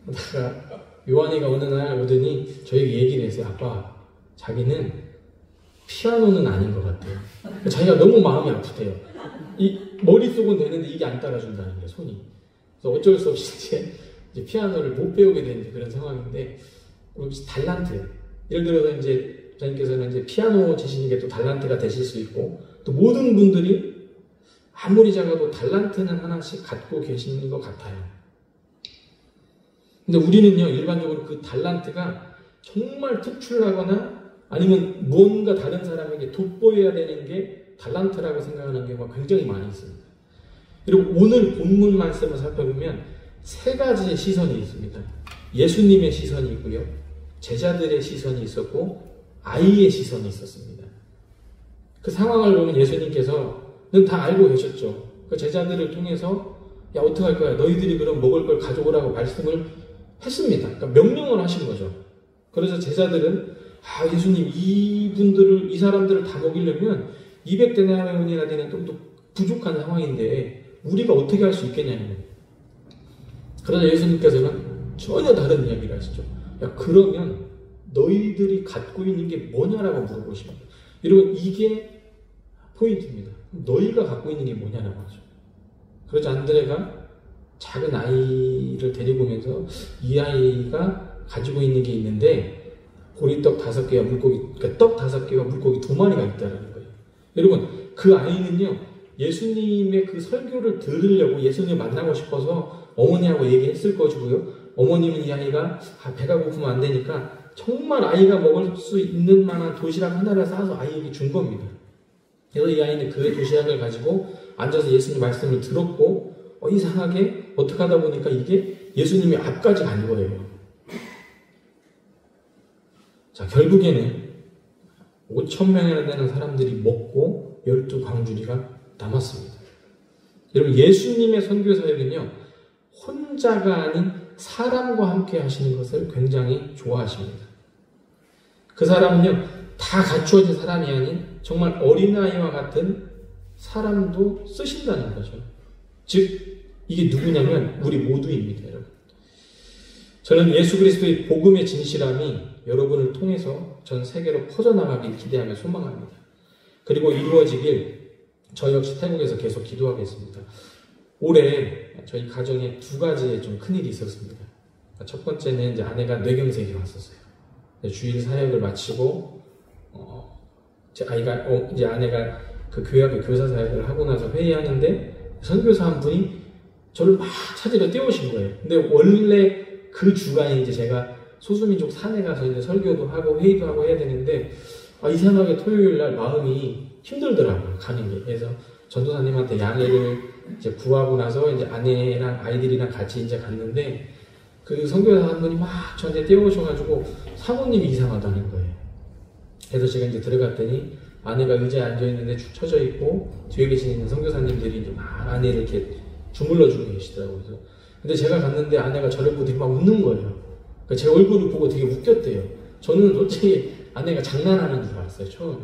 그러다가 요한이가 어느 날 오더니 저에게 얘기를 했어요. 아빠, 자기는 피아노는 아닌 것 같아요. 자기가 너무 마음이 아프대요. 이 머릿속은 되는데 이게 안 따라준다는 거예요, 손이. 그래서 어쩔 수 없이 이제 피아노를 못 배우게 된 그런 상황인데, 혹시 달란트, 예를 들어서 이제 저님께서는 이제 피아노 치시는 게 또 달란트가 되실 수 있고, 또 모든 분들이 아무리 작아도 달란트는 하나씩 갖고 계시는 것 같아요. 근데 우리는요, 일반적으로 그 달란트가 정말 특출나거나 아니면 무언가 다른 사람에게 돋보여야 되는 게 달란트라고 생각하는 경우가 굉장히 많이 있습니다. 그리고 오늘 본문 말씀을 살펴보면 세 가지의 시선이 있습니다. 예수님의 시선이 있고요, 제자들의 시선이 있었고, 아이의 시선이 있었습니다. 그 상황을 보면 예수님께서는 다 알고 계셨죠. 그 제자들을 통해서 야, 어떡할 거야, 너희들이 그럼 먹을 걸 가져오라고 말씀을 했습니다. 그러니까 명령을 하신 거죠. 그래서 제자들은 예수님, 이 사람들을 다 먹이려면 200데나리온이나 되는 또 부족한 상황인데 우리가 어떻게 할 수 있겠냐는 거예요. 그러자 예수님께서는 전혀 다른 이야기를 하시죠. 야, 그러면 너희들이 갖고 있는 게 뭐냐라고 물어보십니다. 여러분, 이게 포인트입니다. 너희가 갖고 있는 게 뭐냐라고 하죠. 그러자 안드레가 작은 아이를 데리고 오면서 이 아이가 가지고 있는 게 있는데 보리떡 5개와 물고기, 그러니까 떡 5개와 물고기 2마리가 있다는 거예요. 여러분, 그 아이는요, 예수님의 그 설교를 들으려고 예수님을 만나고 싶어서 어머니하고 얘기했을 것이고요. 어머님은 이 아이가 배가 고프면 안 되니까 정말 아이가 먹을 수 있는 만한 도시락 하나를 싸서 아이에게 준 겁니다. 그래서 이 아이는 그 도시락을 가지고 앉아서 예수님 말씀을 들었고, 이상하게 어떻게 하다 보니까 이게 예수님의 앞까지 간 거예요. 자, 결국에는 5,000명이나 되는 사람들이 먹고 12광주리가 남았습니다. 여러분, 예수님의 선교 사역은요, 혼자가 아닌 사람과 함께 하시는 것을 굉장히 좋아하십니다. 그 사람은요, 다 갖추어진 사람이 아닌 정말 어린아이와 같은 사람도 쓰신다는 거죠. 즉, 이게 누구냐면 우리 모두입니다, 여러분. 저는 예수 그리스도의 복음의 진실함이 여러분을 통해서 전 세계로 퍼져나가길 기대하며 소망합니다. 그리고 이루어지길 저 역시 태국에서 계속 기도하겠습니다. 올해 저희 가정에 2가지의 좀 큰일이 있었습니다. 첫 번째는 이제 아내가 뇌경색이 왔었어요. 주일 사역을 마치고 제 아이가 이제 아내가 그 교회학교 교사 사역을 하고 나서 회의하는데 선교사 한 분이 저를 막 찾으러 뛰어오신 거예요. 근데 원래 그 주간에 이제 제가 소수민족 산에 가서 이제 설교도 하고 회의도 하고 해야 되는데 이상하게 토요일 날 마음이 힘들더라고요, 가는 게. 그래서 전도사님한테 양해를 이제 구하고 나서 이제 아내랑 아이들이랑 같이 이제 갔는데 그 선교사 한 분이 막 저한테 뛰어오셔가지고 사모님이 이상하다는 거예요. 그래서 제가 이제 들어갔더니 아내가 의자에 앉아있는데 축 처져 있고 뒤에 계시는 선교사님들이 이제 막 아내를 이렇게 주물러주고 계시더라고요. 그래서 근데 제가 갔는데 아내가 저를 보더니 막 웃는 거예요. 그러니까 제 얼굴을 보고 되게 웃겼대요. 저는 솔직히 아내가 장난하는 줄 알았어요, 처음에.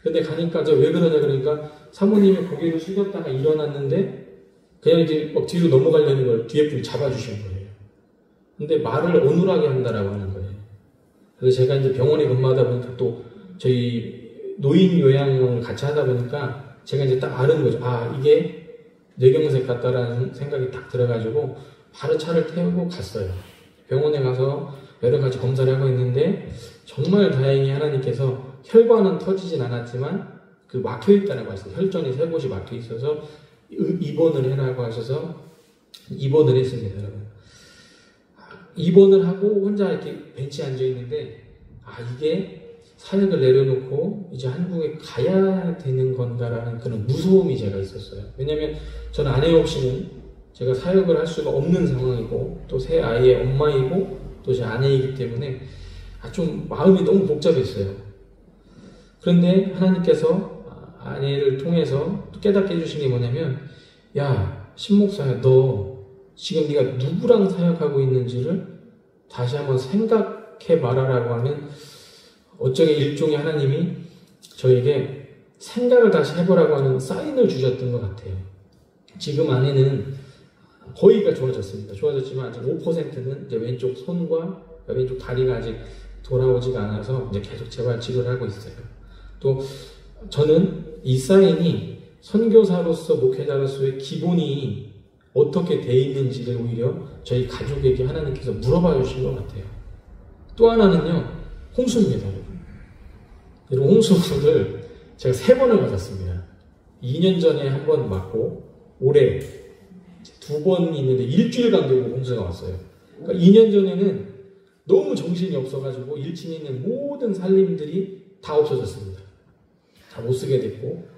근데 가니까 왜 그러냐 그러니까 사모님이 고개를 숙였다가 일어났는데 그냥 이제 막 뒤로 넘어가려는 걸 뒤에 분이 잡아주신 거예요. 근데 말을 어눌하게 한다라고 하는 거예요. 그래서 제가 이제 병원에 근무하다 보니까 또 저희 노인 요양을 같이 하다 보니까 제가 이제 딱 아는 거죠. 이게 뇌경색 같다라는 생각이 딱 들어가지고 바로 차를 태우고 갔어요. 병원에 가서 여러 가지 검사를 하고 있는데 정말 다행히 하나님께서 혈관은 터지진 않았지만 그 막혀있다라고 하셨어요. 혈전이 3곳이 막혀있어서 입원을 해라고 하셔서 입원을 했습니다, 여러분. 입원을 하고 혼자 이렇게 벤치에 앉아있는데 이게 사역을 내려놓고 이제 한국에 가야 되는 건가라는 그런 무서움이 제가 있었어요. 왜냐면 저는 아내 없이는 제가 사역을 할 수가 없는 상황이고 또 새 아이의 엄마이고 또 제 아내이기 때문에 좀 마음이 너무 복잡했어요. 그런데 하나님께서 아내를 통해서 또 깨닫게 해주신 게 뭐냐면 야, 신목사야, 너 지금 네가 누구랑 사역하고 있는지를 다시 한번 생각해 봐라라고 하는 어쩌게 일종의 하나님이 저에게 생각을 다시 해보라고 하는 사인을 주셨던 것 같아요. 지금 아내는 거의가 좋아졌습니다. 좋아졌지만 아직 5%는 이제 왼쪽 손과 왼쪽 다리가 아직 돌아오지가 않아서 이제 계속 재활 치료를 하고 있어요. 또 저는 이 사인이 선교사로서 목회자로서의 기본이 어떻게 돼 있는지를 오히려 저희 가족에게 하나님께서 물어봐 주신 것 같아요. 또 하나는요, 홍수입니다. 여러분, 홍수를 제가 3번을 맞았습니다. 2년 전에 한 번 맞고 올해 2번 있는데 일주일 간격으로 홍수가 왔어요. 그러니까 2년 전에는 너무 정신이 없어가지고 1층에 있는 모든 살림들이 다 없어졌습니다. 다 못 쓰게 됐고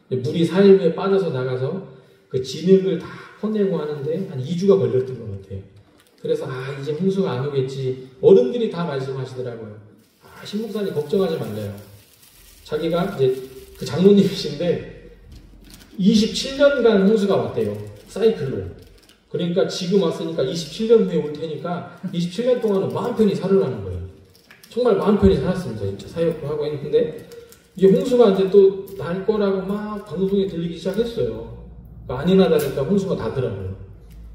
물이 4일 후에 빠져서 나가서 그 진흙을 다 퍼내고 하는데 한 2주가 걸렸던 것 같아요. 그래서 이제 홍수가 안 오겠지. 어른들이 다 말씀하시더라고요. 신목사님 걱정하지 말래요. 자기가 이제 그 장로님이신데 27년간 홍수가 왔대요. 사이클로. 그러니까 지금 왔으니까 27년 후에 올 테니까 27년 동안은 마음 편히 살으라는 거예요. 정말 마음 편히 살았습니다. 진짜 사역도 하고 했는데 이게 홍수가 이제 또 날 거라고 막 방송에 들리기 시작했어요. 그러니까 아니나 다를까 홍수가 나더라고요.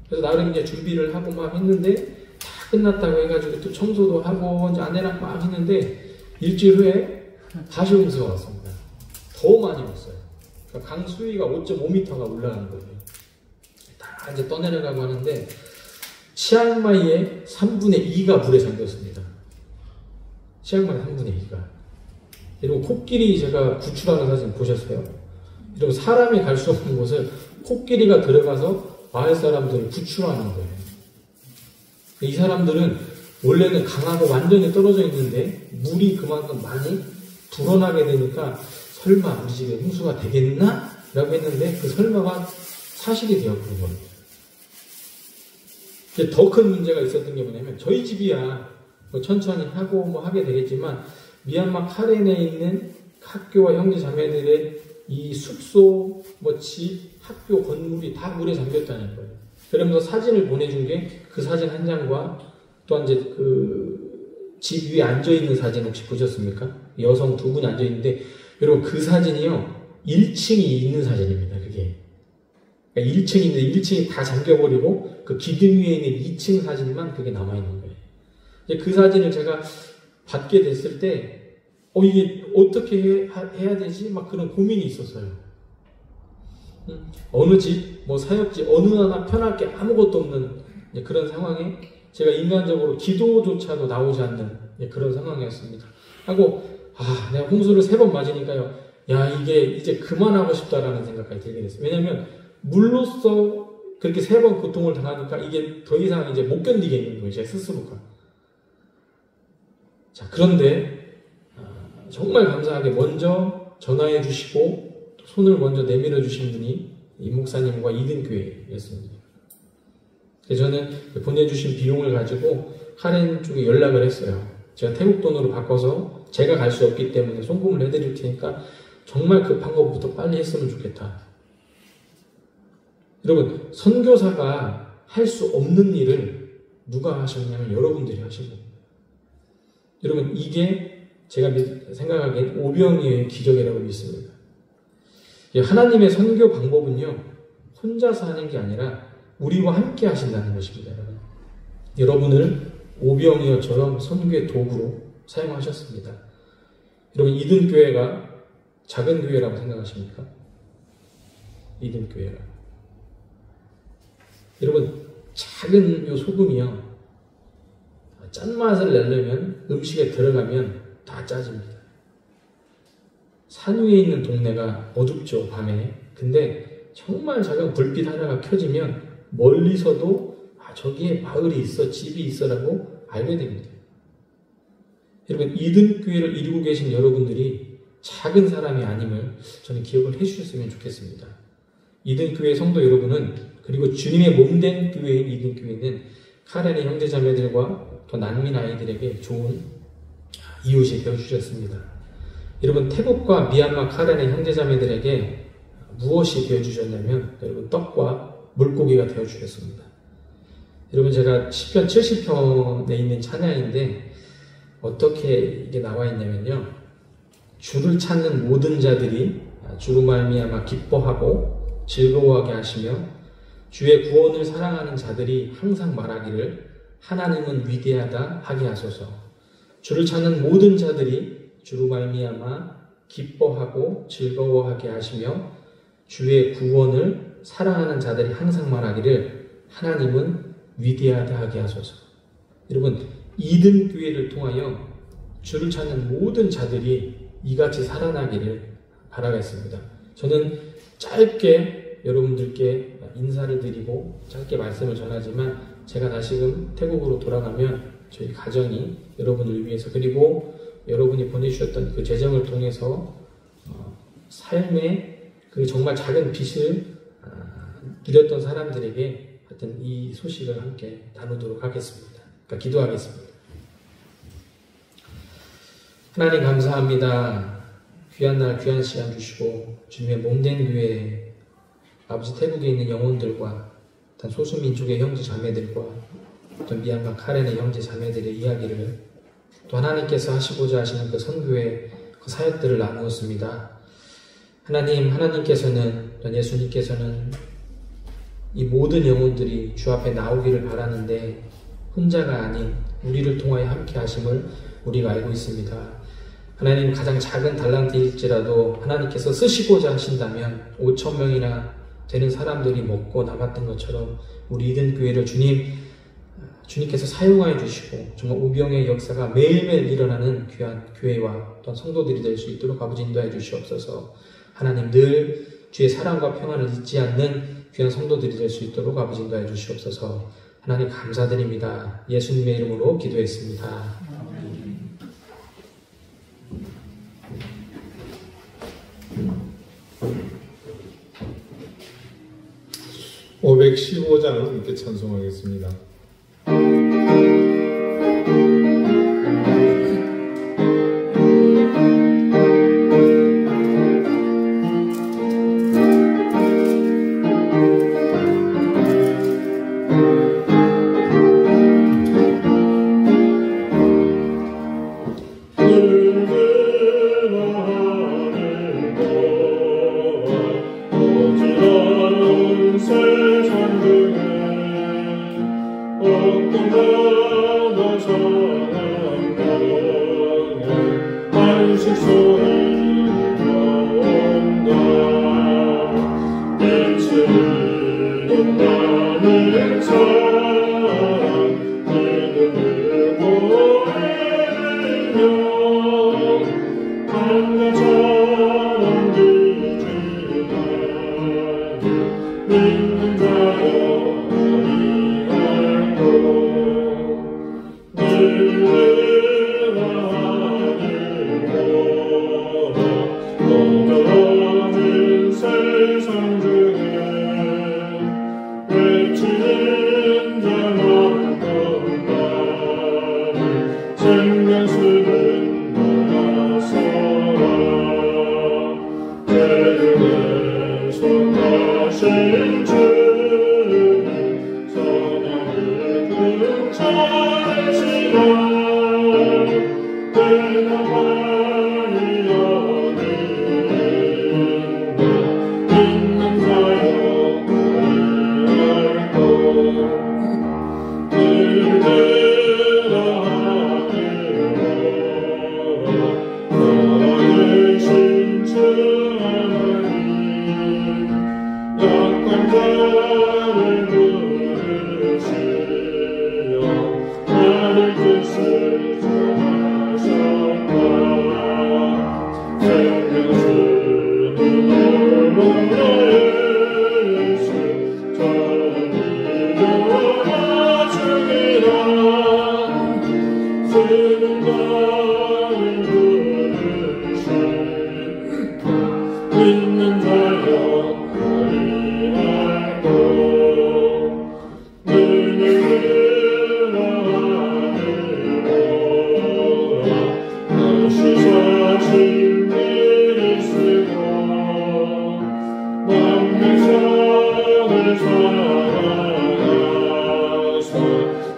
그래서 나름 이제 준비를 하고 막 했는데 다 끝났다고 해가지고 또 청소도 하고 이제 아내랑 막 했는데 일주일 후에 다시 홍수가 왔습니다. 더 많이 왔어요. 그러니까 강 수위가 5.5m가 올라가는 거예요. 다 이제 떠내려가고 하는데 치앙마이의 3분의 2가 물에 잠겼습니다. 치앙마이 3분의 2가. 여러분 코끼리 제가 구출하는 사진 보셨어요? 여러분 사람이 갈 수 없는 곳을 코끼리가 들어가서 마을 사람들을 구출하는 거예요. 이 사람들은 원래는 강하고 완전히 떨어져 있는데 물이 그만큼 많이 불어나게 되니까 설마 우리 집에 홍수가 되겠나? 라고 했는데 그 설마가 사실이 되었던 거예요. 더 큰 문제가 있었던 게 뭐냐면 저희 집이야 뭐 천천히 하고 뭐 하게 되겠지만 미얀마 카렌에 있는 학교와 형제 자매들의 이 숙소, 뭐 집, 학교 건물이 다 물에 잠겼다는 거예요. 그러면서 사진을 보내준 게 그 사진 한 장과 또한 이제 그 집 위에 앉아있는 사진 혹시 보셨습니까? 여성 2분이 앉아있는데 여러분 그 사진이요 1층이 있는 사진입니다. 그게 그러니까 1층인데 1층이 다 잠겨버리고 그 기둥 위에 있는 2층 사진만 그게 남아있는 거예요. 이제 그 사진을 제가 받게 됐을 때 이게 어떻게 해야 되지? 막 그런 고민이 있었어요. 어느 집, 뭐 사역지 어느 하나 편할 게 아무것도 없는 그런 상황에 제가 인간적으로 기도조차도 나오지 않는 그런 상황이었습니다. 하고 내가 홍수를 3번 맞으니까요. 야 이게 이제 그만하고 싶다라는 생각까지 들게 됐어요. 왜냐하면 물로써 그렇게 3번 고통을 당하니까 이게 더 이상 이제 못 견디겠는 거예요. 제 스스로가. 자 그런데 정말 감사하게 먼저 전화해 주시고 손을 먼저 내밀어 주신 분이 이 목사님과 이든교회였습니다. 그래서 저는 보내주신 비용을 가지고 카렌 쪽에 연락을 했어요. 제가 태국 돈으로 바꿔서 제가 갈 수 없기 때문에 송금을 해드릴 테니까 정말 급한 것부터 빨리 했으면 좋겠다. 여러분 선교사가 할 수 없는 일을 누가 하셨냐면 여러분들이 하신 겁니다. 여러분 이게 제가 생각하기엔 오병이어의 기적이라고 믿습니다. 하나님의 선교 방법은요 혼자서 하는 게 아니라 우리와 함께 하신다는 것입니다. 여러분을 오병이어처럼 선교의 도구로 사용하셨습니다. 여러분 이든교회가 작은 교회라고 생각하십니까? 이든교회가 여러분 작은 요 소금이요 짠맛을 내려면 음식에 들어가면 다 짜집니다. 산 위에 있는 동네가 어둡죠 밤에. 근데 정말 작은 불빛 하나가 켜지면 멀리서도 저기에 마을이 있어 집이 있어라고 알게 됩니다. 여러분 이든교회를 이루고 계신 여러분들이 작은 사람이 아님을 저는 기억을 해주셨으면 좋겠습니다. 이든교회 성도 여러분은 그리고 주님의 몸된 교회인 이든교회는 카렌의 형제자매들과 또 난민 아이들에게 좋은 이웃이 되어주셨습니다. 여러분 태국과 미얀마 카렌의 형제자매들에게 무엇이 되어주셨냐면 여러분 떡과 물고기가 되어주셨습니다. 여러분 제가 시편 70편에 있는 찬양인데 어떻게 이게 나와 있냐면요. 주를 찾는 모든 자들이 주로 말미암아 기뻐하고 즐거워하게 하시며 주의 구원을 사랑하는 자들이 항상 말하기를 하나님은 위대하다 하게 하소서. 주를 찾는 모든 자들이 주로 말미암아 기뻐하고 즐거워하게 하시며 주의 구원을 사랑하는 자들이 항상 말하기를 하나님은 위대하다 하게 하소서. 여러분, 이든교회를 통하여 주를 찾는 모든 자들이 이같이 살아나기를 바라겠습니다. 저는 짧게 여러분들께 인사를 드리고 짧게 말씀을 전하지만 제가 다시금 태국으로 돌아가면 저희 가정이 여러분을 위해서 그리고 여러분이 보내주셨던 그 재정을 통해서 삶의 그 정말 작은 빚을 드렸던 사람들에게 하여튼 이 소식을 함께 나누도록 하겠습니다. 그러니까 기도하겠습니다. 하나님 감사합니다. 귀한 날 귀한 시간 주시고 주님의 몸된 교회 아버지 태국에 있는 영혼들과 소수민족의 형제 자매들과 또 미얀마 카렌의 형제 자매들의 이야기를 또 하나님께서 하시고자 하시는 그 선교의 그 사역들을 나누었습니다. 하나님께서는 예수님께서는 이 모든 영혼들이 주 앞에 나오기를 바라는데 혼자가 아닌 우리를 통하여 함께 하심을 우리가 알고 있습니다. 하나님, 가장 작은 달란트일지라도 하나님께서 쓰시고자 하신다면 5,000명이나 되는 사람들이 먹고 남았던 것처럼 우리 이든교회를 주님께서 사용하여 주시고 정말 우병의 역사가 매일매일 일어나는 귀한 교회와 또한 성도들이 될 수 있도록 아버지 인도해 주시옵소서. 하나님, 늘 주의 사랑과 평안을 잊지 않는 귀한 성도들이 될 수 있도록 아버지 인도해 주시옵소서. 하나님 감사드립니다. 예수님의 이름으로 기도했습니다. 515장 함께 찬송하겠습니다.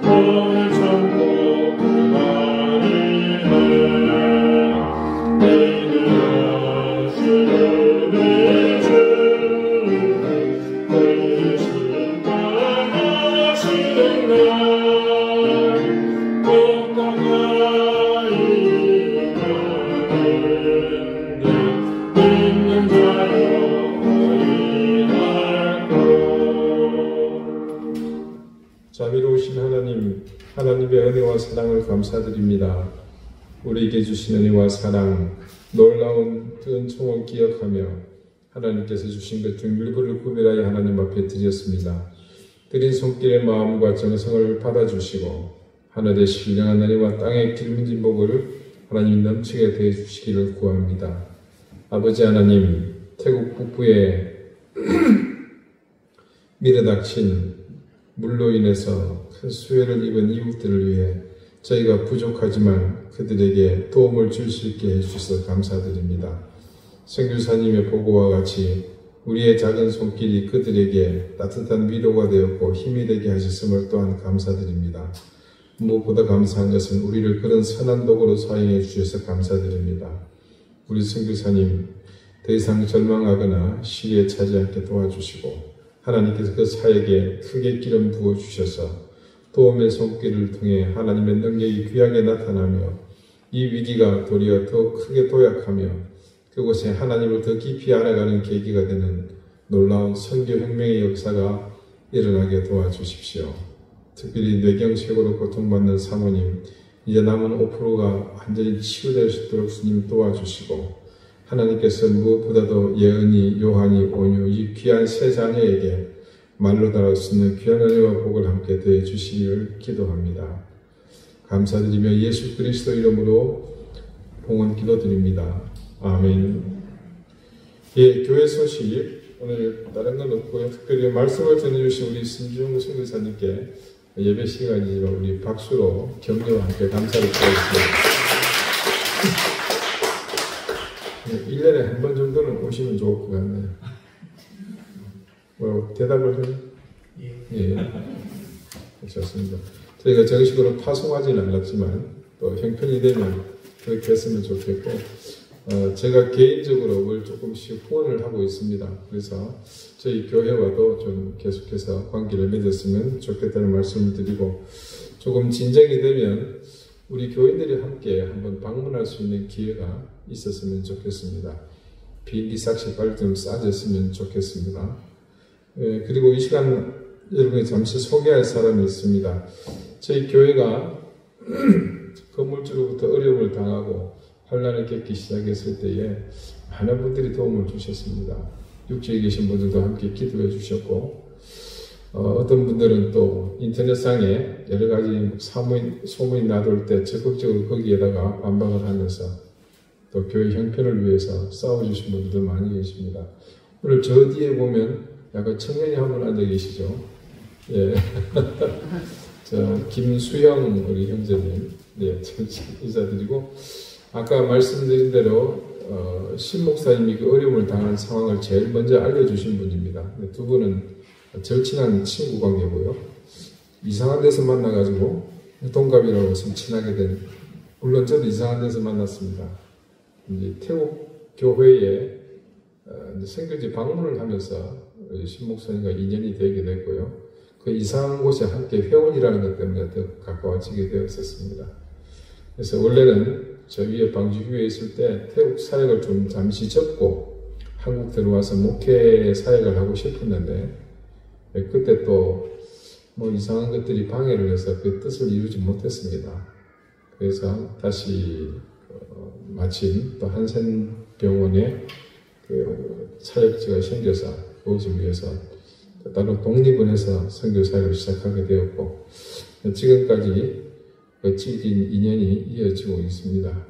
오늘 참고 그날을 하나님의 은혜와 사랑을 감사드립니다. 우리에게 주신 은혜와 사랑, 놀라운 그 은총을 기억하며 하나님께서 주신 것 중 일부를 구별하여 하나님 앞에 드렸습니다. 드린 손길의 마음과 정성을 받아주시고 하늘의 신령한 은혜와 땅의 길문진 복을 하나님 넘치게 대해주시기를 구합니다. 아버지 하나님, 태국 북부에 밀어닥친 물로 인해서 큰 수혜를 입은 이웃들을 위해 저희가 부족하지만 그들에게 도움을 줄 수 있게 해주셔서 감사드립니다. 선교사님의 보고와 같이 우리의 작은 손길이 그들에게 따뜻한 위로가 되었고 힘이 되게 하셨음을 또한 감사드립니다. 무엇보다 감사한 것은 우리를 그런 선한 도구로 사용해 주셔서 감사드립니다. 우리 선교사님 더 이상 절망하거나 시기에 차지 않게 도와주시고 하나님께서 그 사역에 크게 기름 부어주셔서 도움의 손길을 통해 하나님의 능력이 귀하게 나타나며 이 위기가 도리어 더 크게 도약하며 그곳에 하나님을 더 깊이 알아가는 계기가 되는 놀라운 선교혁명의 역사가 일어나게 도와주십시오. 특별히 뇌경색으로 고통받는 사모님, 이제 남은 5%가 완전히 치유될 수 있도록 주님 도와주시고 하나님께서 무엇보다도 예언이, 요한이, 온유 이 귀한 세 자녀에게 말로 달할 수 있는 귀한 은혜와 복을 함께 더해 주시기를 기도합니다. 감사드리며 예수 그리스도 이름으로 봉헌 기도드립니다. 아멘. 예, 교회 소식 오늘 다른 건 없고요. 특별히 말씀을 전해주신 우리 신중 선교사님께 예배 시간이지만 우리 박수로 격려와 함께 감사를 드리겠습니다. 1년에 한 번 정도는 오시면 좋을 것 같네요. 뭐 대답을 해요? 예. 좋습니다. 저희가 정식으로 파송하지는 않았지만 또 형편이 되면 그렇게 했으면 좋겠고 제가 개인적으로 뭘 조금씩 후원을 하고 있습니다. 그래서 저희 교회와도 좀 계속해서 관계를 맺었으면 좋겠다는 말씀을 드리고 조금 진정이 되면 우리 교인들이 함께 한번 방문할 수 있는 기회가 있었으면 좋겠습니다. 비행기 싹시 빨리 좀 싸졌으면 좋겠습니다. 그리고 이 시간 여러분이 잠시 소개할 사람이 있습니다. 저희 교회가 건물주로부터 어려움을 당하고 혼란을 겪기 시작했을 때에 많은 분들이 도움을 주셨습니다. 육지에 계신 분들도 함께 기도해 주셨고 어떤 분들은 또 인터넷상에 여러 가지 소문이 나돌 때 적극적으로 거기에다가 반박을 하면서 또 교회 형편을 위해서 싸워주신 분들도 많이 계십니다. 오늘 저 뒤에 보면 약간 청년이 한 분 앉아 계시죠? 예. 저 김수영 우리 형제님, 네, 인사드리고 아까 말씀드린 대로 신 목사님이 그 어려움을 당한 상황을 제일 먼저 알려주신 분입니다. 두 분은 절친한 친구 관계고요. 이상한 데서 만나가지고 동갑이라고 해서 친하게 된, 물론 저도 이상한 데서 만났습니다. 이제 태국 교회에 선교지 방문을 하면서 신 목사님과 인연이 되게 됐고요. 그 이상한 곳에 함께 회원이라는 것 때문에 더 가까워지게 되었었습니다. 그래서 원래는 저 위에 방주교회에 있을 때 태국 사역을 좀 잠시 접고 한국 들어와서 목회 사역을 하고 싶었는데 그때 또 뭐 이상한 것들이 방해를 해서 그 뜻을 이루지 못했습니다. 그래서 다시 마침 또 한센병원에 그 사역지가 생겨서 그것을 위해서 따로 독립을 해서 선교 사역을 시작하게 되었고 지금까지 찌긴 인연이 이어지고 있습니다.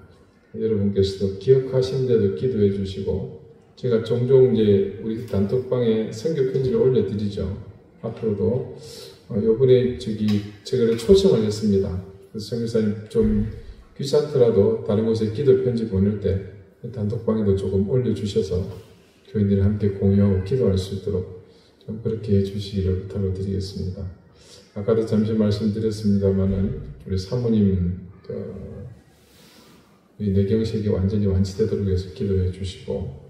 여러분께서도 기억하시는데도 기도해 주시고 제가 종종 이제 우리 단톡방에 선교 편지를 올려드리죠. 앞으로도 요번에 제가 초청을 했습니다. 그래서 선교사님 좀 귀찮더라도 다른 곳에 기도 편지 보낼 때 단톡방에도 조금 올려주셔서 교인들이 함께 공유하고 기도할 수 있도록 좀 그렇게 해주시기를 부탁을 드리겠습니다. 아까도 잠시 말씀드렸습니다만은 우리 사모님 뇌경색이 완전히 완치되도록 해서 기도해 주시고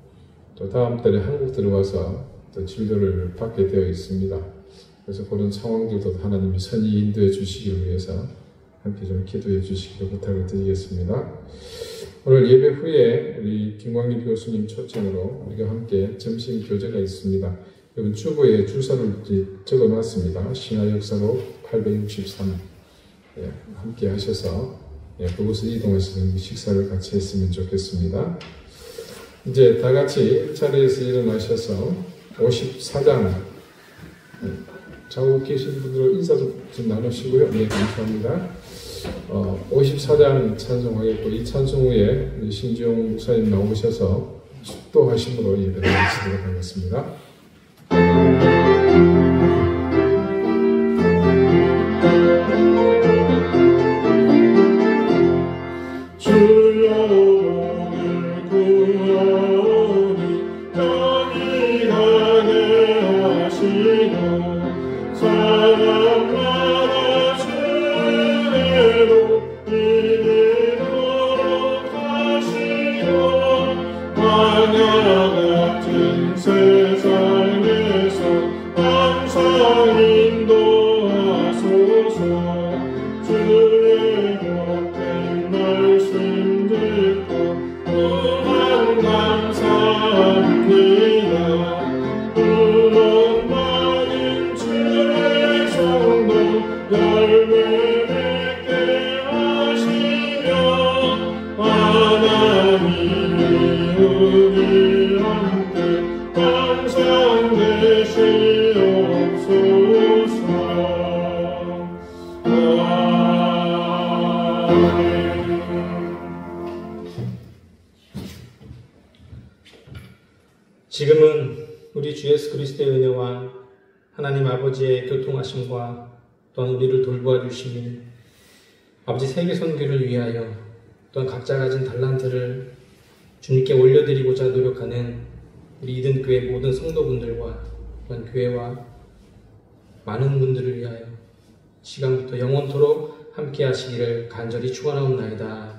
또 다음 달에 한국 들어와서 또 진료를 받게 되어 있습니다. 그래서 그런 상황들도 하나님이 선히 인도해 주시기 위해서 함께 좀 기도해 주시기를 부탁을 드리겠습니다. 오늘 예배 후에 우리 김광일 교수님 초청으로 우리가 함께 점심 교제가 있습니다. 여러분 주보에 주소를 적어 놨습니다. 신화역사록 863 함께 하셔서 그곳에 이동하셔서 식사를 같이 했으면 좋겠습니다. 이제 다 같이 자리에서 일어나셔서 54장 좌우 계신 분들 인사 좀 나누시고요. 네, 감사합니다. 54장 찬송하겠고 이 찬송 후에 신지용 목사님 나오셔서 축도하심으로 예배를 마치도록 하겠습니다. 지금은 우리 주 예수 그리스도의 은혜와 하나님 아버지의 교통하심과 또한 우리를 돌보아 주심이 아버지 세계 선교를 위하여 또한 각자 가진 달란트를 주님께 올려드리고자 노력하는 우리 이든교회 모든 성도분들과 또한 교회와 많은 분들을 위하여 시간부터 영원토록 함께 하시기를 간절히 축원하옵나이다.